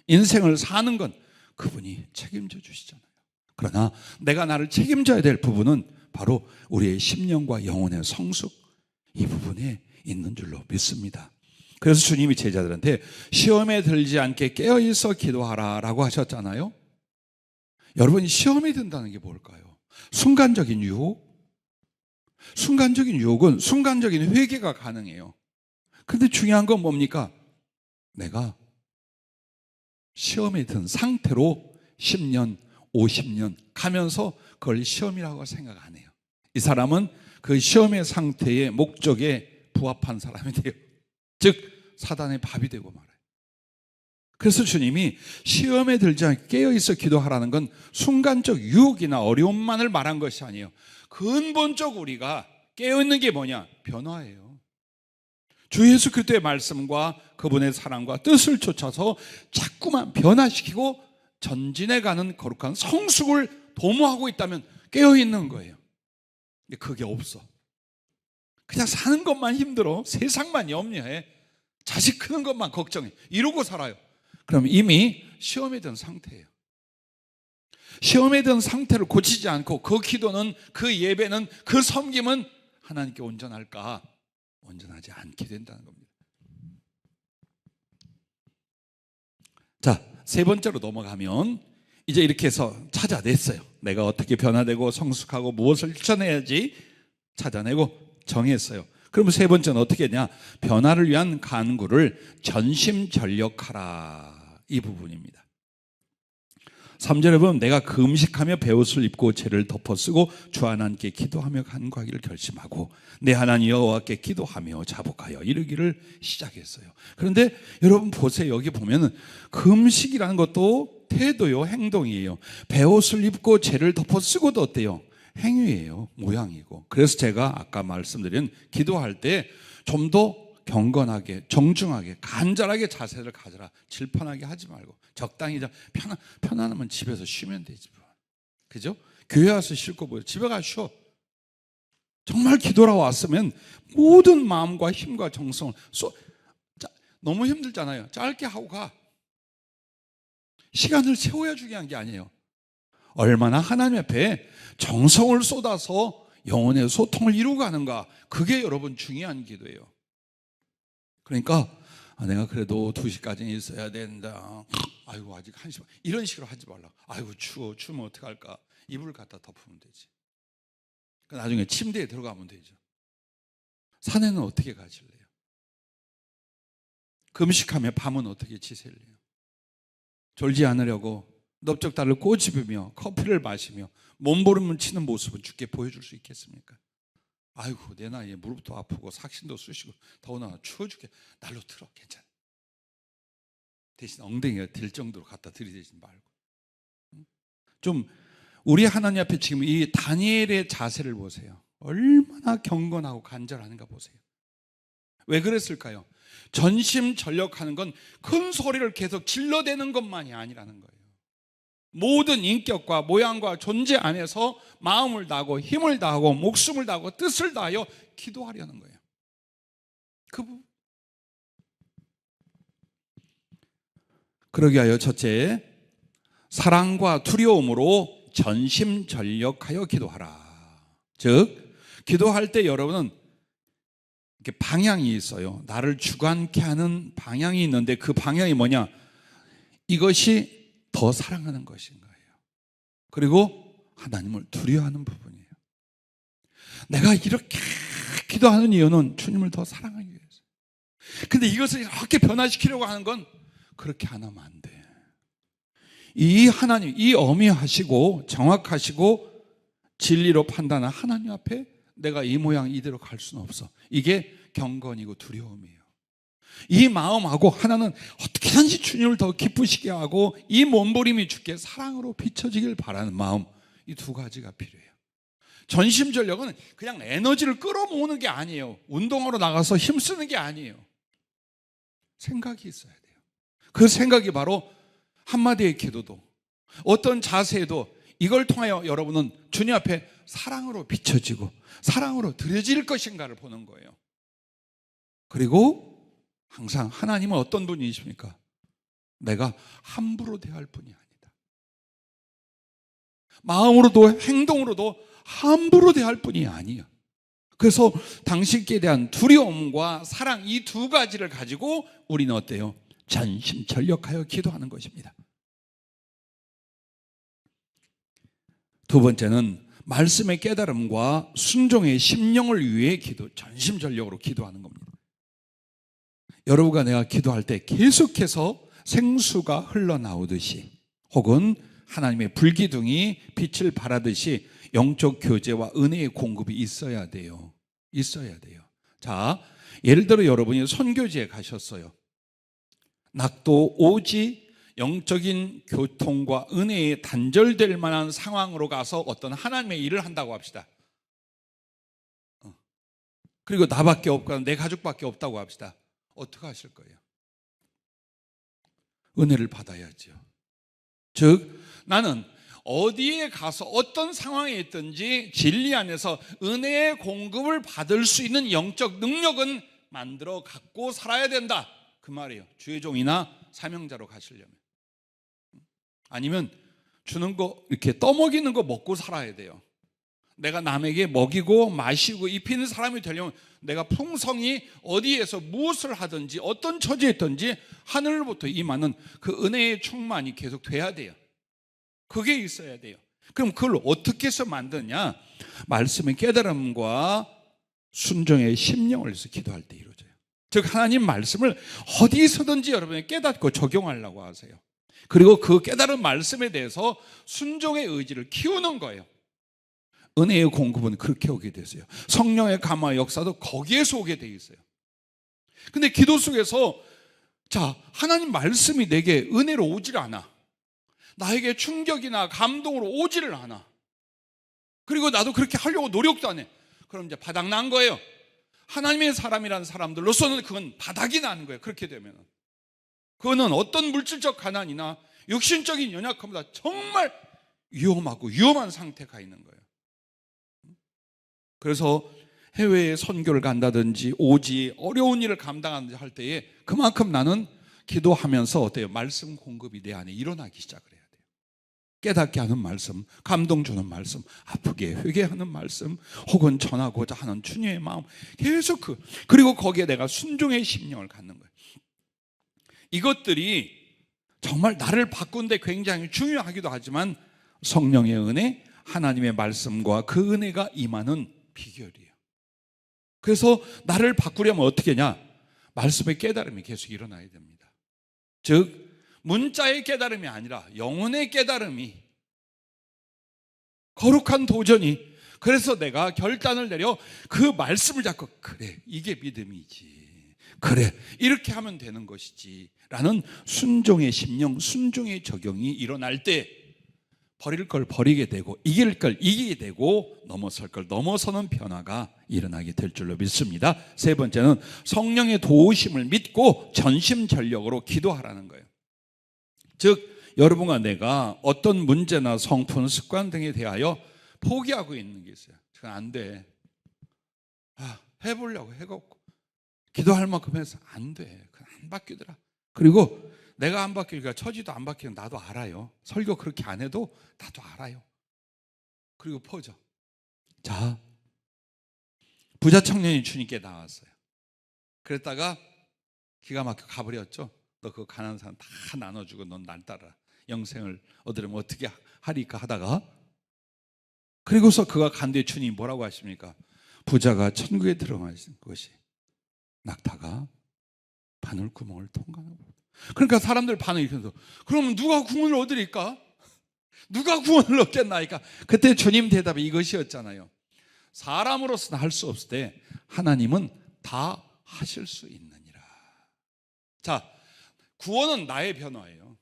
A: 인생을 사는 건 그분이 책임져 주시잖아요. 그러나 내가 나를 책임져야 될 부분은 바로 우리의 심령과 영혼의 성숙, 이 부분에 있는 줄로 믿습니다. 그래서 주님이 제자들한테 시험에 들지 않게 깨어있어 기도하라 라고 하셨잖아요. 여러분이 시험에 든다는 게 뭘까요? 순간적인 유혹? 순간적인 유혹은 순간적인 회개가 가능해요. 그런데 중요한 건 뭡니까? 내가 시험에 든 상태로 10년, 50년 가면서 그걸 시험이라고 생각 안 해요. 이 사람은 그 시험의 상태의 목적에 부합한 사람이 돼요. 즉 사단의 밥이 되고 말아요. 그래서 주님이 시험에 들지 않게 깨어있어 기도하라는 건 순간적 유혹이나 어려움만을 말한 것이 아니에요. 근본적 우리가 깨어있는 게 뭐냐? 변화예요. 주 예수 그리스도의 말씀과 그분의 사랑과 뜻을 쫓아서 자꾸만 변화시키고 전진해가는 거룩한 성숙을 도모하고 있다면 깨어있는 거예요. 근데 그게 없어. 그냥 사는 것만 힘들어. 세상만 염려해. 자식 크는 것만 걱정해. 이러고 살아요. 그럼 이미 시험에 든 상태예요. 시험에 든 상태를 고치지 않고 그 기도는, 그 예배는, 그 섬김은 하나님께 온전할까? 온전하지 않게 된다는 겁니다. 자, 세 번째로 넘어가면 이제 이렇게 해서 찾아냈어요. 내가 어떻게 변화되고 성숙하고 무엇을 실천해야지 찾아내고 정했어요. 그러면 세 번째는 어떻게 했냐? 변화를 위한 간구를 전심전력하라. 이 부분입니다. 3절에 보면 내가 금식하며 베옷을 입고 죄를 덮어쓰고 주 하나님께 기도하며 간구하기를 결심하고 내 하나님 여호와께 기도하며 자복하여 이르기를 시작했어요. 그런데 여러분 보세요. 여기 보면은 금식이라는 것도 태도요, 행동이에요. 베옷을 입고 죄를 덮어쓰고도 어때요? 행위예요. 모양이고. 그래서 제가 아까 말씀드린 기도할 때 좀 더 경건하게, 정중하게, 간절하게 자세를 가져라. 질펀하게 하지 말고 적당히 편안하면 집에서 쉬면 되지. 그죠? 교회 와서 쉴 거 뭐예요? 집에 가 쉬어. 정말 기도하러 왔으면 모든 마음과 힘과 정성을 너무 힘들잖아요. 짧게 하고 가. 시간을 채워야 중요한 게 아니에요. 얼마나 하나님 앞에 정성을 쏟아서 영혼의 소통을 이루고 가는가. 그게 여러분 중요한 기도예요. 그러니까 내가 그래도 2시까지는 있어야 된다. 아이고 아직 1시 반. 이런 식으로 하지 말라. 아이고 추우면 어떡할까. 이불을 갖다 덮으면 되지. 나중에 침대에 들어가면 되죠. 산에는 어떻게 가실래요? 금식하며 밤은 어떻게 지새래요? 졸지 않으려고 넓적다리를 꼬집으며 커피를 마시며 몸부림을 치는 모습을 주께 보여줄 수 있겠습니까? 아이고 내 나이에 무릎도 아프고 삭신도 쑤시고 더구나 추워 죽게 날로 틀어. 괜찮아. 대신 엉덩이가 될 정도로 갖다 들이대지 말고. 좀 우리 하나님 앞에 지금 이 다니엘의 자세를 보세요. 얼마나 경건하고 간절한가 보세요. 왜 그랬을까요? 전심전력하는 건 큰 소리를 계속 질러대는 것만이 아니라는 거예요. 모든 인격과 모양과 존재 안에서 마음을 다하고 힘을 다하고 목숨을 다하고 뜻을 다하여 기도하려는 거예요. 그러기 위하여 첫째, 사랑과 두려움으로 전심전력하여 기도하라. 즉 기도할 때 여러분은 이렇게 방향이 있어요. 나를 주관케 하는 방향이 있는데 그 방향이 뭐냐? 이것이 더 사랑하는 것인 거예요. 그리고 하나님을 두려워하는 부분이에요. 내가 이렇게 기도하는 이유는 주님을 더 사랑하기 위해서. 근데 이것을 이렇게 변화시키려고 하는 건 그렇게 안 하면 안 돼. 이 하나님, 이 어미하시고 정확하시고 진리로 판단한 하나님 앞에 내가 이 모양 이대로 갈 수는 없어. 이게 경건이고 두려움이에요. 이 마음하고 하나는 어떻게 하든지 주님을 더 기쁘시게 하고 이 몸부림이 주께 사랑으로 비춰지길 바라는 마음, 이 두 가지가 필요해요. 전심전력은 그냥 에너지를 끌어모으는 게 아니에요. 운동하러 나가서 힘쓰는 게 아니에요. 생각이 있어야 돼요. 그 생각이 바로 한마디의 기도도 어떤 자세에도 이걸 통하여 여러분은 주님 앞에 사랑으로 비춰지고 사랑으로 드려질 것인가를 보는 거예요. 그리고 항상 하나님은 어떤 분이십니까? 내가 함부로 대할 분이 아니다. 마음으로도 행동으로도 함부로 대할 분이 아니야. 그래서 당신께 대한 두려움과 사랑 이 두 가지를 가지고 우리는 어때요? 전심전력하여 기도하는 것입니다. 두 번째는 말씀의 깨달음과 순종의 심령을 위해 전심전력으로 기도하는 겁니다. 여러분과 내가 기도할 때 계속해서 생수가 흘러나오듯이 혹은 하나님의 불기둥이 빛을 발하듯이 영적 교제와 은혜의 공급이 있어야 돼요. 있어야 돼요. 자, 예를 들어 여러분이 선교지에 가셨어요. 낙도 오지 영적인 교통과 은혜에 단절될 만한 상황으로 가서 어떤 하나님의 일을 한다고 합시다. 그리고 나밖에 없고 내 가족밖에 없다고 합시다. 어떻게 하실 거예요? 은혜를 받아야죠. 즉 나는 어디에 가서 어떤 상황에 있든지 진리 안에서 은혜의 공급을 받을 수 있는 영적 능력은 만들어 갖고 살아야 된다, 그 말이에요. 주의 종이나 사명자로 가시려면. 아니면 주는 거 이렇게 떠먹이는 거 먹고 살아야 돼요. 내가 남에게 먹이고 마시고 입히는 사람이 되려면 내가 풍성히 어디에서 무엇을 하든지 어떤 처지에 있든지 하늘로부터 임하는 그 은혜의 충만이 계속 돼야 돼요. 그게 있어야 돼요. 그럼 그걸 어떻게 해서 만드냐? 말씀의 깨달음과 순종의 심령을 해서 기도할 때 이루어져요. 즉 하나님 말씀을 어디서든지 여러분이 깨닫고 적용하려고 하세요. 그리고 그 깨달은 말씀에 대해서 순종의 의지를 키우는 거예요. 은혜의 공급은 그렇게 오게 되세요. 성령의 감화 역사도 거기에서 오게 돼 있어요. 근데 기도 속에서 하나님 말씀이 내게 은혜로 오질 않아. 나에게 충격이나 감동으로 오지를 않아. 그리고 나도 그렇게 하려고 노력도 안 해. 그럼 이제 바닥 난 거예요. 하나님의 사람이라는 사람들로서는 그건 바닥이 나는 거예요. 그렇게 되면 그거는 어떤 물질적 가난이나 육신적인 연약함보다 정말 위험하고 위험한 상태가 있는 거예요. 그래서 해외에 선교를 간다든지 오지 어려운 일을 감당하는지 할 때에 그만큼 나는 기도하면서 어때요? 말씀 공급이 내 안에 일어나기 시작을 해야 돼요. 깨닫게 하는 말씀, 감동 주는 말씀, 아프게 회개하는 말씀, 혹은 전하고자 하는 주님의 마음, 계속 그리고 거기에 내가 순종의 심령을 갖는 거예요. 이것들이 정말 나를 바꾸는데 굉장히 중요하기도 하지만 성령의 은혜, 하나님의 말씀과 그 은혜가 임하는 비결이에요. 그래서 나를 바꾸려면 어떻게 하냐? 말씀의 깨달음이 계속 일어나야 됩니다. 즉 문자의 깨달음이 아니라 영혼의 깨달음이, 거룩한 도전이, 그래서 내가 결단을 내려 그 말씀을 잡고 그래 이게 믿음이지, 그래 이렇게 하면 되는 것이지 라는 순종의 심령, 순종의 적용이 일어날 때 버릴 걸 버리게 되고 이길 걸 이기게 되고 넘어설 걸 넘어서는 변화가 일어나게 될 줄로 믿습니다. 세 번째는 성령의 도우심을 믿고 전심전력으로 기도하라는 거예요. 즉 여러분과 내가 어떤 문제나 성품, 습관 등에 대하여 포기하고 있는 게 있어요. 그건 안 돼. 해보려고 해갖고 기도할 만큼 해서 안 돼. 그건 안 바뀌더라. 그리고 내가 안 바뀌니까 처지도 안 바뀌는 나도 알아요. 설교 그렇게 안 해도 나도 알아요. 그리고 퍼져. 부자 청년이 주님께 나왔어요. 그랬다가 기가 막혀 가버렸죠. 너 그거 가난한 사람 다 나눠주고 넌 날 따라 영생을 얻으려면 어떻게 하리까 하다가, 그리고서 그가 간 뒤에 주님이 뭐라고 하십니까? 부자가 천국에 들어가신 것이 낙타가 바늘구멍을 통과하는 것. 그러니까 사람들 반응이 이렇게 해서 그럼 누가 구원을 얻으리까? 누가 구원을 얻겠나이까? 그때 주님 대답이 이것이었잖아요. 사람으로서는 할 수 없을 때 하나님은 다 하실 수 있느니라. 구원은 나의 변화예요.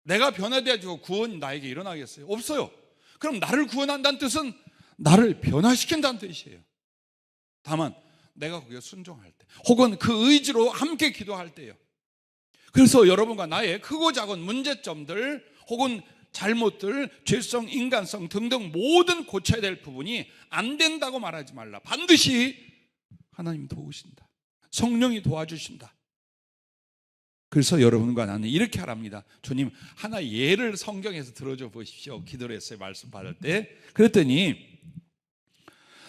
A: 내가 변화되어지고 구원이 나에게 일어나겠어요? 없어요. 그럼 나를 구원한다는 뜻은 나를 변화시킨다는 뜻이에요. 다만 내가 거기에 순종할 때, 혹은 그 의지로 함께 기도할 때요. 그래서 여러분과 나의 크고 작은 문제점들, 혹은 잘못들, 죄성, 인간성 등등 모든 고쳐야 될 부분이 안 된다고 말하지 말라. 반드시 하나님 도우신다. 성령이 도와주신다. 그래서 여러분과 나는 이렇게 하랍니다. 주님, 하나 예를 성경에서 들어줘 보십시오. 기도를 했어요. 말씀 받을 때. 그랬더니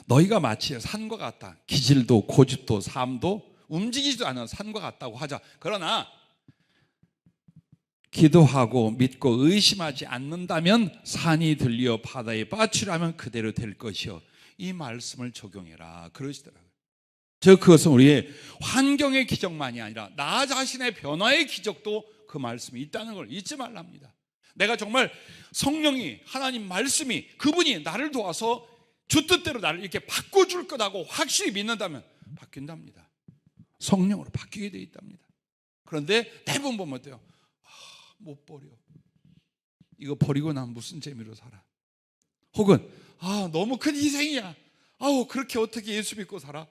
A: 너희가 마치 산과 같다. 기질도 고집도 삶도 움직이지도 않은 산과 같다고 하자. 그러나 기도하고 믿고 의심하지 않는다면 산이 들려 바다에 빠지라면 그대로 될 것이요. 이 말씀을 적용해라. 그러시더라고요. 즉 그것은 우리의 환경의 기적만이 아니라 나 자신의 변화의 기적도 그 말씀이 있다는 걸 잊지 말랍니다. 내가 정말 성령이, 하나님 말씀이, 그분이 나를 도와서 주 뜻대로 나를 이렇게 바꿔줄 거라고 확실히 믿는다면 바뀐답니다. 성령으로 바뀌게 되어 있답니다. 그런데 대부분 보면 어때요? 못 버려. 이거 버리고 나면 무슨 재미로 살아? 혹은 너무 큰 희생이야. 그렇게 어떻게 예수 믿고 살아?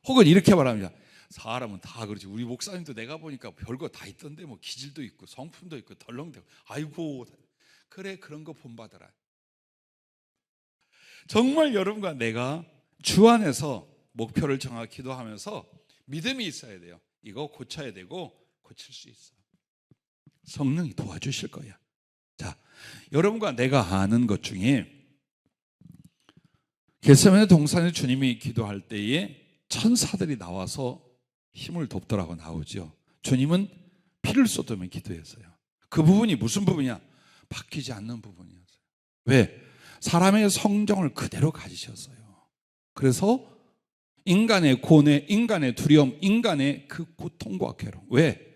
A: 혹은 이렇게 말합니다. 사람은 다 그렇지. 우리 목사님도 내가 보니까 별거 다 있던데 뭐 기질도 있고 성품도 있고 덜렁대고. 아이고 그래 그런 거 본받아라. 정말 여러분과 내가 주 안에서 목표를 정하고 기도하면서 믿음이 있어야 돼요. 이거 고쳐야 되고 고칠 수 있어. 성령이 도와주실 거야. 자, 여러분과 내가 아는 것 중에 겟세마네 동산에 주님이 기도할 때에 천사들이 나와서 힘을 돕더라고 나오죠. 주님은 피를 쏟으며 기도했어요. 그 부분이 무슨 부분이야? 바뀌지 않는 부분이었어요. 왜? 사람의 성정을 그대로 가지셨어요. 그래서 인간의 고뇌, 인간의 두려움, 인간의 그 고통과 괴로움. 왜?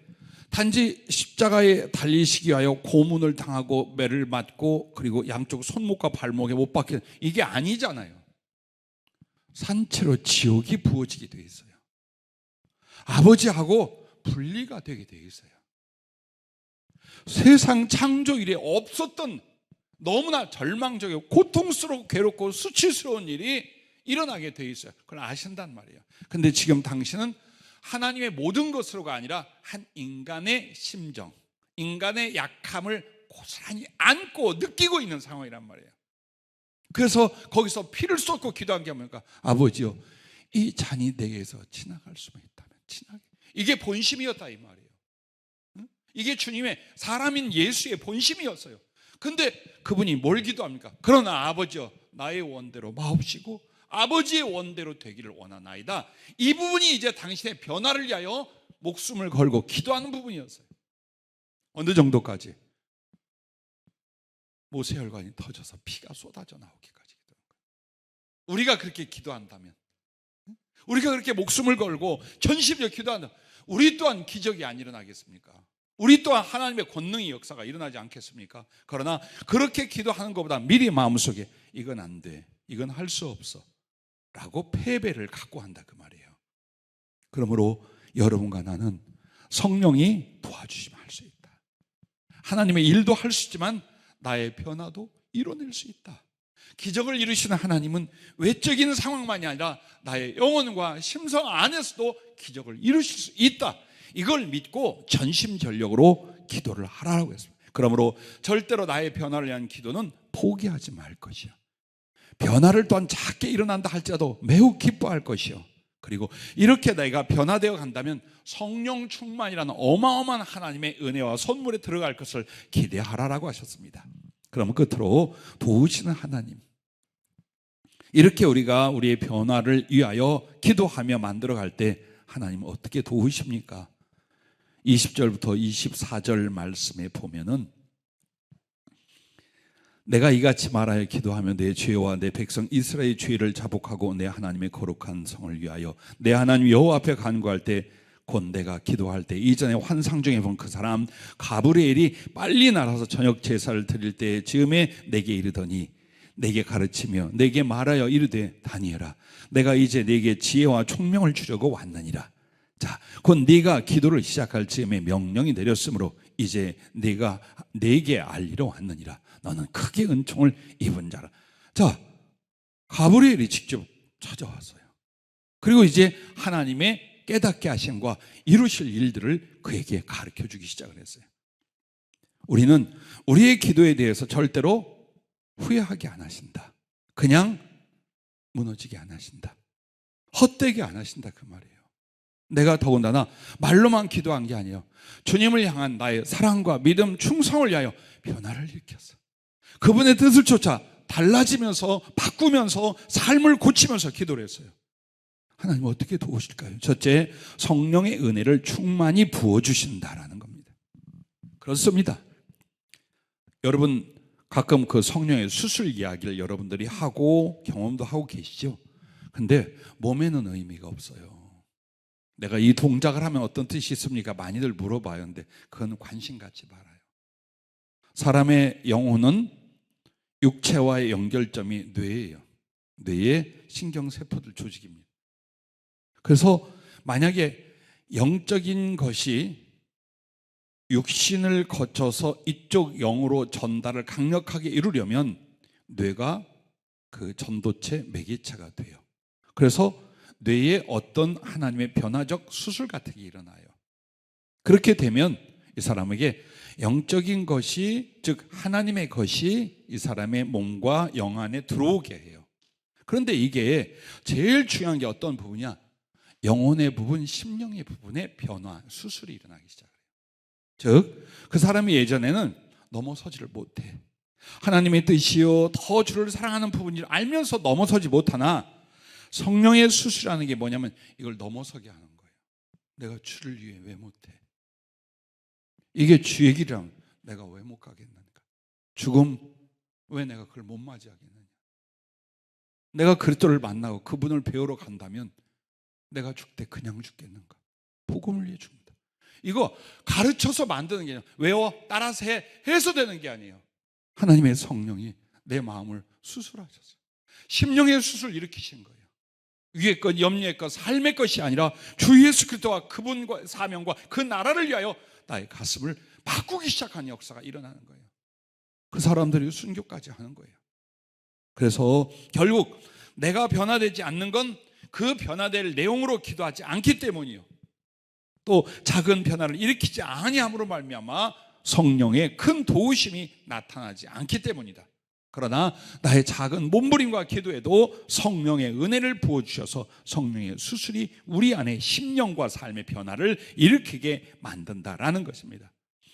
A: 단지 십자가에 달리시기 위하여 고문을 당하고 매를 맞고 그리고 양쪽 손목과 발목에 못 박혀, 이게 아니잖아요. 산채로 지옥이 부어지게 되어 있어요. 아버지하고 분리가 되게 되어 있어요. 세상 창조 이래 없었던 너무나 절망적이고 고통스럽고 괴롭고 수치스러운 일이 일어나게 되어 있어요. 그걸 아신단 말이에요. 근데 지금 당신은 하나님의 모든 것으로가 아니라 한 인간의 심정, 인간의 약함을 고스란히 안고 느끼고 있는 상황이란 말이에요. 그래서 거기서 피를 쏟고 기도한 게 뭡니까? 아버지요, 이 잔이 내게서 지나갈 수만 있다면 지나게. 이게 본심이었다 이 말이에요. 이게 주님의 사람인 예수의 본심이었어요. 근데 그분이 뭘 기도합니까? 그러나 아버지요, 나의 원대로 마옵시고 아버지의 원대로 되기를 원하나이다. 이 부분이 이제 당신의 변화를 위하여 목숨을 걸고 기도하는 부분이었어요. 어느 정도까지? 모세혈관이 터져서 피가 쏟아져 나오기까지 기도한 거예요. 우리가 그렇게 기도한다면, 우리가 그렇게 목숨을 걸고 전심으로 기도한다면 우리 또한 기적이 안 일어나겠습니까? 우리 또한 하나님의 권능의 역사가 일어나지 않겠습니까? 그러나 그렇게 기도하는 것보다 미리 마음속에 이건 안 돼, 이건 할 수 없어 라고 패배를 갖고 한다 그 말이에요. 그러므로 여러분과 나는 성령이 도와주시면 할 수 있다. 하나님의 일도 할 수 있지만 나의 변화도 이뤄낼 수 있다. 기적을 이루시는 하나님은 외적인 상황만이 아니라 나의 영혼과 심성 안에서도 기적을 이루실 수 있다. 이걸 믿고 전심전력으로 기도를 하라고 했습니다. 그러므로 절대로 나의 변화를 위한 기도는 포기하지 말 것이요, 변화를 또한 작게 일어난다 할지라도 매우 기뻐할 것이요, 그리고 이렇게 내가 변화되어 간다면 성령 충만이라는 어마어마한 하나님의 은혜와 선물에 들어갈 것을 기대하라라고 하셨습니다. 그러면 끝으로 도우시는 하나님, 이렇게 우리가 우리의 변화를 위하여 기도하며 만들어갈 때 하나님은 어떻게 도우십니까? 20절부터 24절 말씀에 보면은 내가 이같이 말하여 기도하며 내 죄와 내 백성 이스라엘의 죄를 자복하고 내 하나님의 거룩한 성을 위하여 내 하나님 여호와 앞에 간구할 때 곧 내가 기도할 때 이전에 환상 중에 본 그 사람 가브리엘이 빨리 날아서 저녁 제사를 드릴 때 즈음에 내게 이르더니 내게 가르치며 내게 말하여 이르되 다니엘아 내가 이제 내게 지혜와 총명을 주려고 왔느니라. 자, 곧 네가 기도를 시작할 즈음에 명령이 내렸으므로 이제 네가 내게 알리러 왔느니라. 너는 크게 은총을 입은 자라. 자, 가브리엘이 직접 찾아왔어요. 그리고 이제 하나님의 깨닫게 하심과 이루실 일들을 그에게 가르쳐 주기 시작을 했어요. 우리는 우리의 기도에 대해서 절대로 후회하게 안 하신다. 그냥 무너지게 안 하신다. 헛되게 안 하신다 그 말이에요. 내가 더군다나 말로만 기도한 게 아니에요. 주님을 향한 나의 사랑과 믿음, 충성을 위하여 변화를 일으켰어. 그분의 뜻을 쫓아 달라지면서 바꾸면서 삶을 고치면서 기도를 했어요. 하나님 어떻게 도우실까요? 첫째, 성령의 은혜를 충만히 부어주신다라는 겁니다. 그렇습니다. 여러분 가끔 그 성령의 수술 이야기를 여러분들이 하고 경험도 하고 계시죠? 근데 몸에는 의미가 없어요. 내가 이 동작을 하면 어떤 뜻이 있습니까? 많이들 물어봐요. 근데 그건 관심 갖지 말아요. 사람의 영혼은 육체와의 연결점이 뇌예요. 뇌의 신경세포들 조직입니다. 그래서 만약에 영적인 것이 육신을 거쳐서 이쪽 영으로 전달을 강력하게 이루려면 뇌가 그 전도체 매개체가 돼요. 그래서 뇌에 어떤 하나님의 변화적 수술 같은 게 일어나요. 그렇게 되면 이 사람에게 영적인 것이, 즉 하나님의 것이 이 사람의 몸과 영 안에 들어오게 해요. 그런데 이게 제일 중요한 게 어떤 부분이냐? 영혼의 부분, 심령의 부분의 변화, 수술이 일어나기 시작해요. 즉, 그 사람이 예전에는 넘어서지를 못해. 하나님의 뜻이요, 더 주를 사랑하는 부분을 알면서 넘어서지 못하나, 성령의 수술이라는 게 뭐냐면 이걸 넘어서게 하는 거예요. 내가 주를 위해 왜 못해? 이게 주의 길이라면 내가 왜 못 가겠는가? 죽음, 왜 내가 그걸 못 맞이하겠느냐? 내가 그리스도를 만나고 그분을 배우러 간다면 내가 죽을 때 그냥 죽겠는가? 복음을 위해 죽는다. 이거 가르쳐서 만드는 게 아니라 외워, 따라서 해서 되는 게 아니에요. 하나님의 성령이 내 마음을 수술하셨어요. 심령의 수술 일으키신 거예요. 위의 것, 염려의 것, 삶의 것이 아니라 주 예수 그리스도와 그분과 사명과 그 나라를 위하여 나의 가슴을 바꾸기 시작한 역사가 일어나는 거예요. 그 사람들이 순교까지 하는 거예요. 그래서 결국 내가 변화되지 않는 건 그 변화될 내용으로 기도하지 않기 때문이요. 또 작은 변화를 일으키지 아니함으로 말미암아 성령의 큰 도우심이 나타나지 않기 때문이다. 그러나 나의 작은 몸부림과 기도에도 성령의 은혜를 부어주셔서 성령의 수술이 우리 안에 심령과 삶의 변화를 일으키게 만든다라는 것입니다.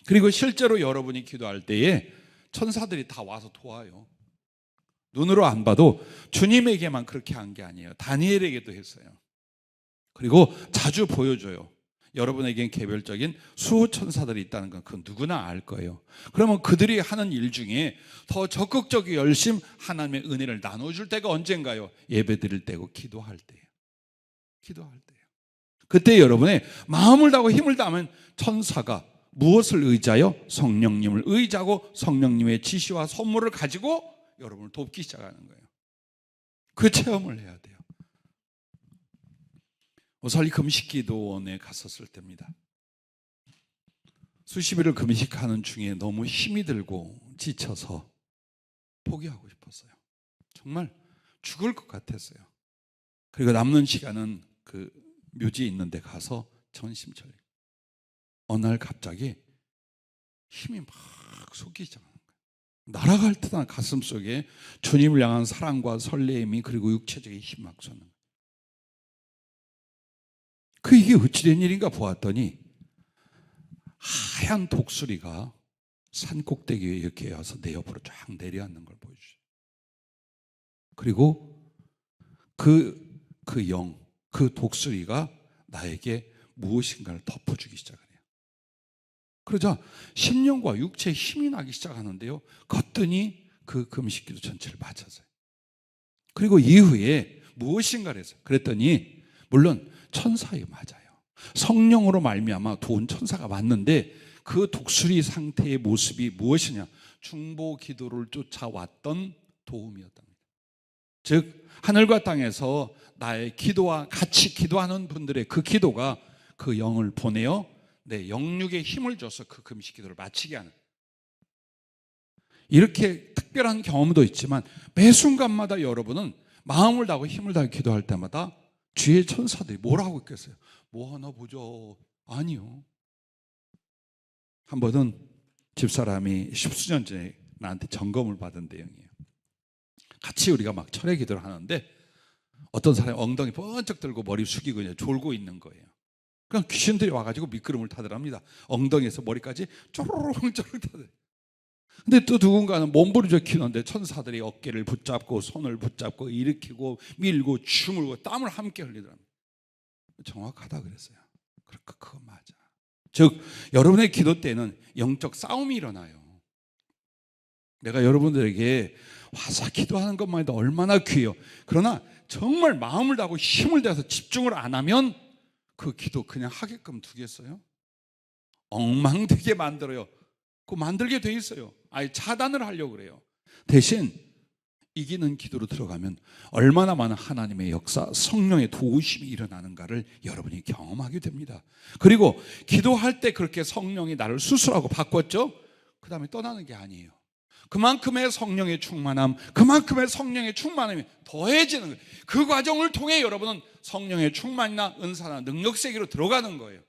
A: 그리고 실제로 여러분이 기도할 때에 천사들이 다 와서 도와요. 눈으로 안 봐도 주님에게만 그렇게 한 게 아니에요. 다니엘에게도 했어요. 그리고 자주 보여줘요. 여러분에겐 개별적인 수호 천사들이 있다는 건 그건 누구나 알 거예요. 그러면 그들이 하는 일 중에 더 적극적이고 열심 하나님의 은혜를 나눠줄 때가 언젠가요? 예배 드릴 때고 기도할 때예요. 기도할 때예요. 그때 여러분의 마음을 다하고 힘을 다하면 천사가 무엇을 의지하여? 성령님을 의지하고 성령님의 지시와 선물을 가지고 여러분을 돕기 시작하는 거예요. 그 체험을 해야 돼요. 오살리 금식기도원에 갔었을 때입니다. 수십일을 금식하는 중에 너무 힘이 들고 지쳐서 포기하고 싶었어요. 정말 죽을 것 같았어요. 그리고 남는 시간은 그 묘지에 있는 데 가서 전심철. 어느 날 갑자기 힘이 막 솟기 시작하는 거예요. 날아갈 듯한 가슴 속에 주님을 향한 사랑과 설레임이, 그리고 육체적인 힘이 막 솟는 거예요. 이게 어찌된 일인가 보았더니 하얀 독수리가 산 꼭대기에 이렇게 와서 내 옆으로 쫙 내려앉는 걸 보여주죠. 그리고 그 독수리가 나에게 무엇인가를 덮어주기 시작해요. 그러자 심령과 육체에 힘이 나기 시작하는데요. 거뜬히 그 금식기도 전체를 마쳤어요. 그리고 이후에 무엇인가를 했어요. 그랬더니 물론 천사예요. 맞아요. 성령으로 말미암아 도운 천사가 왔는데 그 독수리 상태의 모습이 무엇이냐? 중보 기도를 쫓아왔던 도움이었답니다. 즉 하늘과 땅에서 나의 기도와 같이 기도하는 분들의 그 기도가 그 영을 보내어 내 영육에 힘을 줘서 그 금식 기도를 마치게 하는, 이렇게 특별한 경험도 있지만 매 순간마다 여러분은 마음을 다하고 힘을 다해 기도할 때마다 주의 천사들이 뭐라고 있겠어요? 뭐 하나 보죠. 아니요. 한 번은 집사람이 십수년 전에 나한테 점검을 받은 내용이에요. 같이 우리가 막 철회 기도를 하는데 어떤 사람이 엉덩이 번쩍 들고 머리 숙이고 이제 졸고 있는 거예요. 그럼 귀신들이 와가지고 미끄럼을 타더랍니다. 엉덩이에서 머리까지 쪼르륵 타더래요. 근데 또 누군가는 몸부림쳐 기도하는데 천사들이 어깨를 붙잡고 손을 붙잡고 일으키고 밀고 주물고 땀을 함께 흘리더랍니다. 정확하다 그랬어요. 그거 맞아. 즉 여러분의 기도 때는 영적 싸움이 일어나요. 내가 여러분들에게 와서 기도하는 것만 해도 얼마나 귀해요. 그러나 정말 마음을 다하고 힘을 다해서 집중을 안 하면 그 기도 그냥 하게끔 두겠어요? 엉망되게 만들어요. 그 만들게 돼 있어요. 아예 차단을 하려고 그래요. 대신 이기는 기도로 들어가면 얼마나 많은 하나님의 역사, 성령의 도우심이 일어나는가를 여러분이 경험하게 됩니다. 그리고 기도할 때 그렇게 성령이 나를 수술하고 바꿨죠? 그 다음에 떠나는 게 아니에요. 그만큼의 성령의 충만함, 그만큼의 성령의 충만함이 더해지는 거예요. 그 과정을 통해 여러분은 성령의 충만이나 은사나 능력 세계로 들어가는 거예요.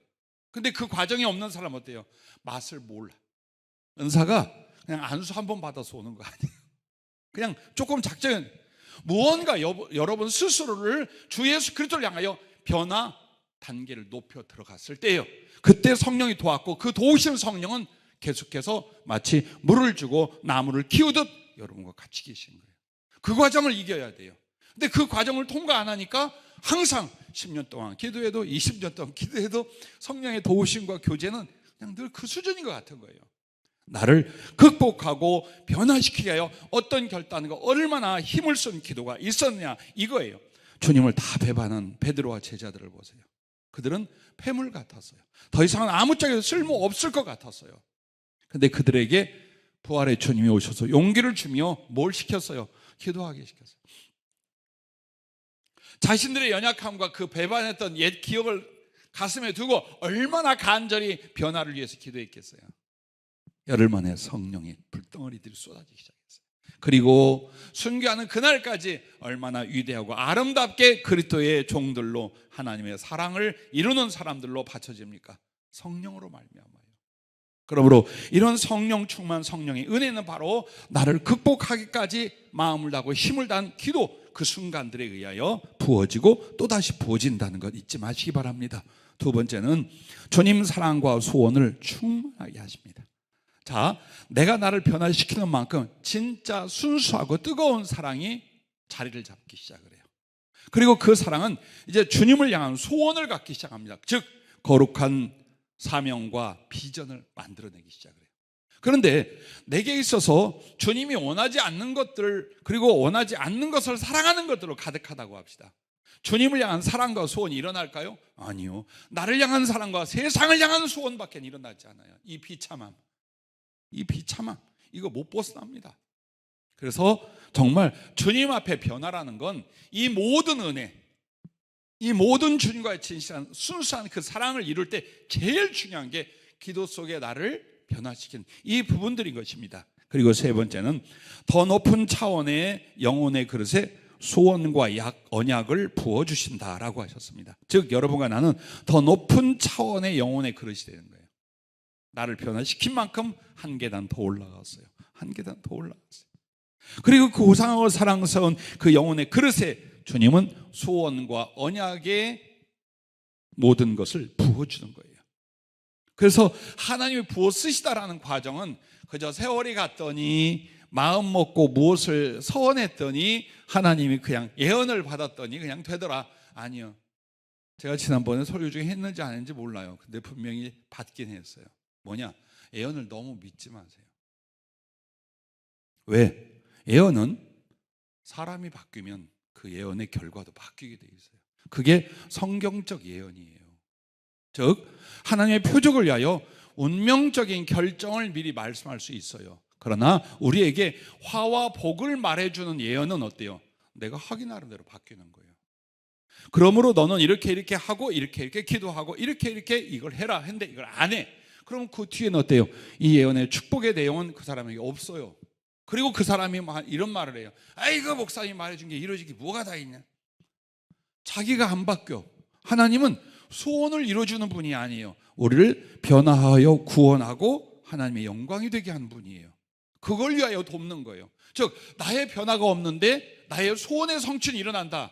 A: 근데 그 과정이 없는 사람은 어때요? 맛을 몰라. 은사가 그냥 안수 한 번 받아서 오는 거 아니에요. 그냥 조금 작전, 무언가 여러분 스스로를 주 예수 그리스도를 향하여 변화 단계를 높여 들어갔을 때예요. 그때 성령이 도왔고 그 도우시는 성령은 계속해서 마치 물을 주고 나무를 키우듯 여러분과 같이 계시는 거예요. 그 과정을 이겨야 돼요. 근데 그 과정을 통과 안 하니까 항상 10년 동안 기도해도 20년 동안 기도해도 성령의 도우심과 교제는 그냥 늘 그 수준인 것 같은 거예요. 나를 극복하고 변화시키게 하여 어떤 결단과 얼마나 힘을 쓴 기도가 있었냐 이거예요. 주님을 다 배반한 베드로와 제자들을 보세요. 그들은 폐물 같았어요. 더 이상은 아무 짝에도 쓸모없을 것 같았어요. 근데 그들에게 부활의 주님이 오셔서 용기를 주며 뭘 시켰어요? 기도하게 시켰어요. 자신들의 연약함과 그 배반했던 옛 기억을 가슴에 두고 얼마나 간절히 변화를 위해서 기도했겠어요. 열흘 만에 성령의 불덩어리들이 쏟아지기 시작했어요. 그리고 순교하는 그날까지 얼마나 위대하고 아름답게 그리스도의 종들로 하나님의 사랑을 이루는 사람들로 바쳐집니까? 성령으로 말미암아요. 그러므로 이런 성령 충만 성령의 은혜는 바로 나를 극복하기까지 마음을 다하고 힘을 다한 기도 그 순간들에 의하여 부어지고 또다시 부어진다는 것 잊지 마시기 바랍니다. 두 번째는 주님 사랑과 소원을 충만하게 하십니다. 자, 내가 나를 변화시키는 만큼 진짜 순수하고 뜨거운 사랑이 자리를 잡기 시작을 해요. 그리고 그 사랑은 이제 주님을 향한 소원을 갖기 시작합니다. 즉 거룩한 사명과 비전을 만들어내기 시작을 해요. 그런데 내게 있어서 주님이 원하지 않는 것들 그리고 원하지 않는 것을 사랑하는 것들로 가득하다고 합시다. 주님을 향한 사랑과 소원이 일어날까요? 아니요. 나를 향한 사랑과 세상을 향한 소원밖에 일어나지 않아요. 이 비참함 이거 못 벗어납니다. 그래서 정말 주님 앞에 변화라는 건 이 모든 은혜, 이 모든 주님과의 진실한 순수한 그 사랑을 이룰 때 제일 중요한 게 기도 속에 나를 변화시키는 이 부분들인 것입니다. 그리고 세 번째는 더 높은 차원의 영혼의 그릇에 소원과 언약을 부어주신다라고 하셨습니다. 즉 여러분과 나는 더 높은 차원의 영혼의 그릇이 되는 거예요. 나를 변화시킨 만큼 한 계단 더 올라갔어요. 한 계단 더 올라갔어요. 그리고 그 우상하고 사랑스러운 그 영혼의 그릇에 주님은 소원과 언약의 모든 것을 부어주는 거예요. 그래서 하나님이 부어 쓰시다라는 과정은 그저 세월이 갔더니 마음 먹고 무엇을 서원했더니 하나님이 그냥 예언을 받았더니 그냥 되더라. 아니요. 제가 지난번에 설교 중에 했는지 안 했는지 몰라요. 근데 분명히 받긴 했어요. 뭐냐? 예언을 너무 믿지 마세요. 왜? 예언은 사람이 바뀌면 그 예언의 결과도 바뀌게 돼 있어요. 그게 성경적 예언이에요. 즉 하나님의 표적을 위하여 운명적인 결정을 미리 말씀할 수 있어요. 그러나 우리에게 화와 복을 말해주는 예언은 어때요? 내가 확인하는 대로 바뀌는 거예요. 그러므로 너는 이렇게 하고 이렇게 기도하고 이렇게 이걸 해라 했는데 이걸 안 해. 그럼 그 뒤에는 어때요? 이 예언의 축복의 내용은 그 사람에게 없어요. 그리고 그 사람이 이런 말을 해요. 아이고 목사님이 말해준 게 이루어지기 뭐가 다 있냐. 자기가 안 바뀌어. 하나님은 소원을 이루어주는 분이 아니에요. 우리를 변화하여 구원하고 하나님의 영광이 되게 하는 분이에요. 그걸 위하여 돕는 거예요. 즉 나의 변화가 없는데 나의 소원의 성취는 일어난다.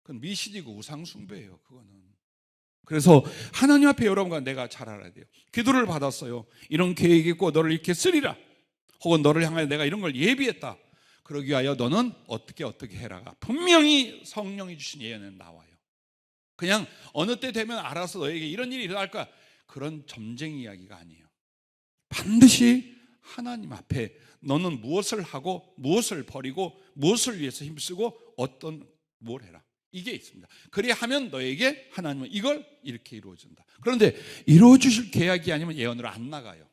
A: 그건 미신이고 우상숭배예요. 그거는. 그래서 하나님 앞에 여러분과 내가 잘 알아야 돼요. 기도를 받았어요. 이런 계획이 있고 너를 이렇게 쓰리라. 혹은 너를 향하여 내가 이런 걸 예비했다. 그러기 위하여 너는 어떻게 해라가 분명히 성령이 주신 예언은 나와요. 그냥 어느 때 되면 알아서 너에게 이런 일이 일어날 거야. 그런 점쟁이 이야기가 아니에요. 반드시 하나님 앞에 너는 무엇을 하고 무엇을 버리고 무엇을 위해서 힘쓰고 뭘 해라. 이게 있습니다. 그래야 하면 너에게 하나님은 이걸 이렇게 이루어준다. 그런데 이루어주실 계약이 아니면 예언으로 안 나가요.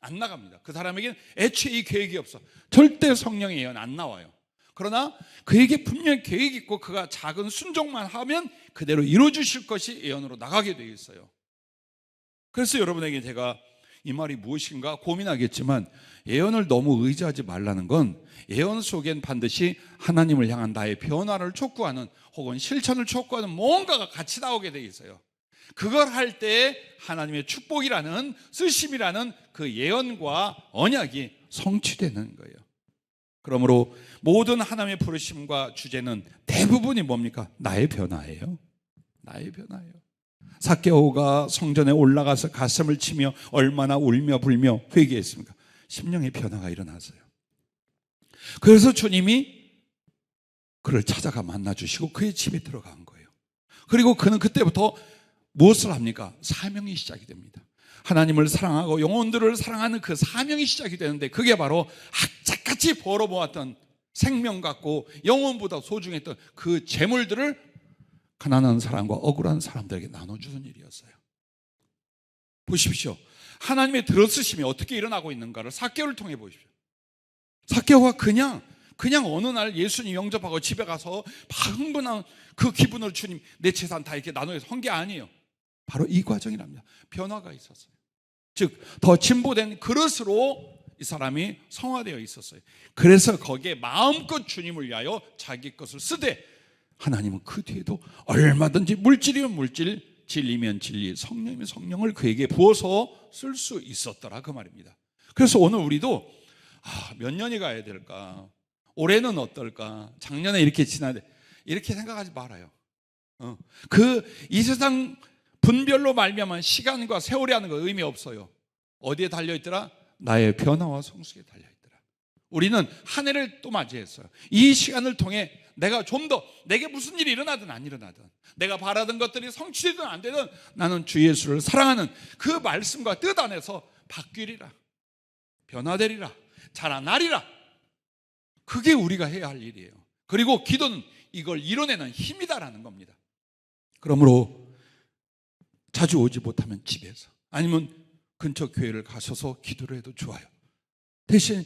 A: 안 나갑니다. 그 사람에게는 애초에 이 계획이 없어. 절대 성령의 예언 안 나와요. 그러나 그에게 분명히 계획이 있고 그가 작은 순종만 하면 그대로 이루어주실 것이 예언으로 나가게 되어 있어요. 그래서 여러분에게 제가 이 말이 무엇인가 고민하겠지만, 예언을 너무 의지하지 말라는 건, 예언 속엔 반드시 하나님을 향한 나의 변화를 촉구하는 혹은 실천을 촉구하는 뭔가가 같이 나오게 되어 있어요. 그걸 할 때 하나님의 축복이라는, 쓰심이라는 그 예언과 언약이 성취되는 거예요. 그러므로 모든 하나님의 부르심과 주제는 대부분이 뭡니까? 나의 변화예요. 나의 변화예요. 삭개오가 성전에 올라가서 가슴을 치며 얼마나 울며 불며 회개했습니까? 심령의 변화가 일어났어요. 그래서 주님이 그를 찾아가 만나주시고 그의 집에 들어간 거예요. 그리고 그는 그때부터 무엇을 합니까? 사명이 시작이 됩니다. 하나님을 사랑하고 영혼들을 사랑하는 그 사명이 시작이 되는데, 그게 바로 악착같이 벌어모았던 생명 같고 영혼보다 소중했던 그 재물들을 가난한 사람과 억울한 사람들에게 나눠주는 일이었어요. 보십시오. 하나님의 들어쓰심이 어떻게 일어나고 있는가를 삭개오를 통해 보십시오. 삭개오가 그냥 어느 날 예수님 영접하고 집에 가서 흥분한 그 기분으로 주님 내 재산 다 이렇게 나눠서 한 게 아니에요. 바로 이 과정이랍니다. 변화가 있었어요. 즉 더 진보된 그릇으로 이 사람이 성화되어 있었어요. 그래서 거기에 마음껏 주님을 위하여 자기 것을 쓰되, 하나님은 그 뒤에도 얼마든지 물질이면 물질, 진리면 진리, 성령이면 성령을 그에게 부어서 쓸 수 있었더라, 그 말입니다. 그래서 오늘 우리도 몇 년이 가야 될까? 올해는 어떨까? 작년에 이렇게 지나야 돼. 이렇게 생각하지 말아요. 이 세상 분별로 말미암은 시간과 세월이 하는 거 의미 없어요. 어디에 달려있더라? 나의 변화와 성숙에 달려있더라. 우리는 한 해를 또 맞이했어요. 이 시간을 통해 내가 좀 더, 내게 무슨 일이 일어나든 안 일어나든, 내가 바라던 것들이 성취되든 안 되든 나는 주 예수를 사랑하는 그 말씀과 뜻 안에서 바뀌리라, 변화되리라, 자라나리라. 그게 우리가 해야 할 일이에요. 그리고 기도는 이걸 이뤄내는 힘이다라는 겁니다. 그러므로 자주 오지 못하면 집에서, 아니면 근처 교회를 가셔서 기도를 해도 좋아요. 대신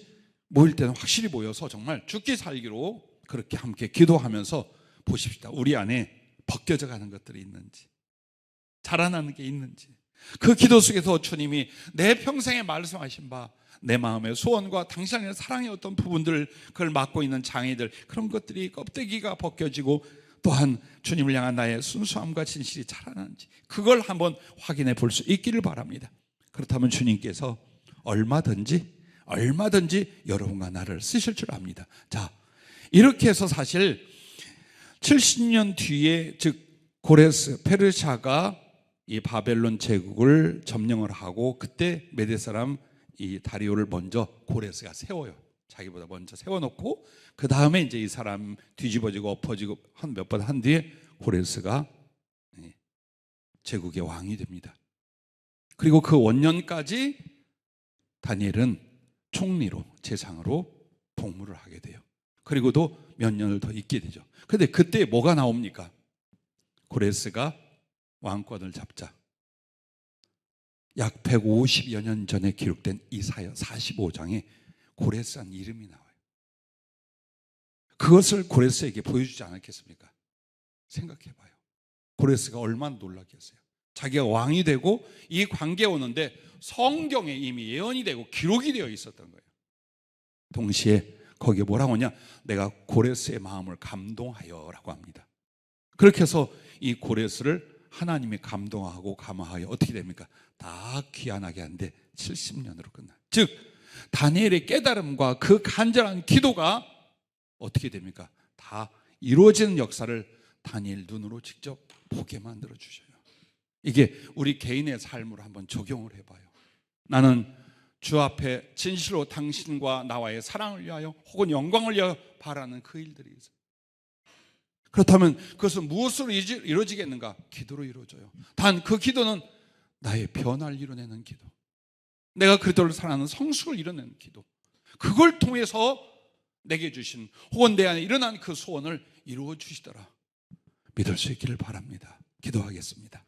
A: 모일 때는 확실히 모여서 정말 죽기 살기로 그렇게 함께 기도하면서 보십시다. 우리 안에 벗겨져 가는 것들이 있는지, 자라나는 게 있는지. 그 기도 속에서 주님이 내 평생에 말씀하신 바, 내 마음의 소원과 당신의 사랑의 어떤 부분들, 그걸 맡고 있는 장애들, 그런 것들이 껍데기가 벗겨지고 또한 주님을 향한 나의 순수함과 진실이 자라나는지, 그걸 한번 확인해 볼 수 있기를 바랍니다. 그렇다면 주님께서 얼마든지 여러분과 나를 쓰실 줄 압니다. 자, 이렇게 해서 사실 70년 뒤에, 즉 고레스 페르시아가 이 바벨론 제국을 점령을 하고, 그때 메대 사람 이 다리오를 먼저 고레스가 세워요. 자기보다 먼저 세워놓고 그 다음에 이제 이 사람 뒤집어지고 엎어지고 한 몇 번 한 뒤에 고레스가 제국의 왕이 됩니다. 그리고 그 원년까지 다니엘은 총리로, 제상으로 복무를 하게 돼요. 그리고도 몇 년을 더 있게 되죠. 그런데 그때 뭐가 나옵니까? 고레스가 왕권을 잡자 약 150여 년 전에 기록된 이사야 45장에 고레스란 이름이 나와요. 그것을 고레스에게 보여주지 않았겠습니까? 생각해봐요. 고레스가 얼마나 놀랐겠어요. 자기가 왕이 되고 이 관계에 오는데 성경에 이미 예언이 되고 기록이 되어 있었던 거예요. 동시에 거기에 뭐라고 하냐? 내가 고레스의 마음을 감동하여 라고 합니다. 그렇게 해서 이 고레스를 하나님이 감동하고 감화하여 어떻게 됩니까? 다 귀환하게 한데 70년으로 끝나. 즉 다니엘의 깨달음과 그 간절한 기도가 어떻게 됩니까? 다 이루어지는 역사를 다니엘 눈으로 직접 보게 만들어 주셔요. 이게 우리 개인의 삶으로 한번 적용을 해봐요. 나는 주 앞에 진실로 당신과 나와의 사랑을 위하여 혹은 영광을 위하여 바라는 그 일들이 있어요. 그렇다면 그것은 무엇으로 이루어지겠는가? 기도로 이루어져요. 단 그 기도는 나의 변화를 이뤄내는 기도, 내가 그리스도를 사랑하는 성숙을 이뤄내는 기도, 그걸 통해서 내게 주신 혹은 내 안에 일어난 그 소원을 이루어 주시더라 믿을 수 있기를 바랍니다. 기도하겠습니다.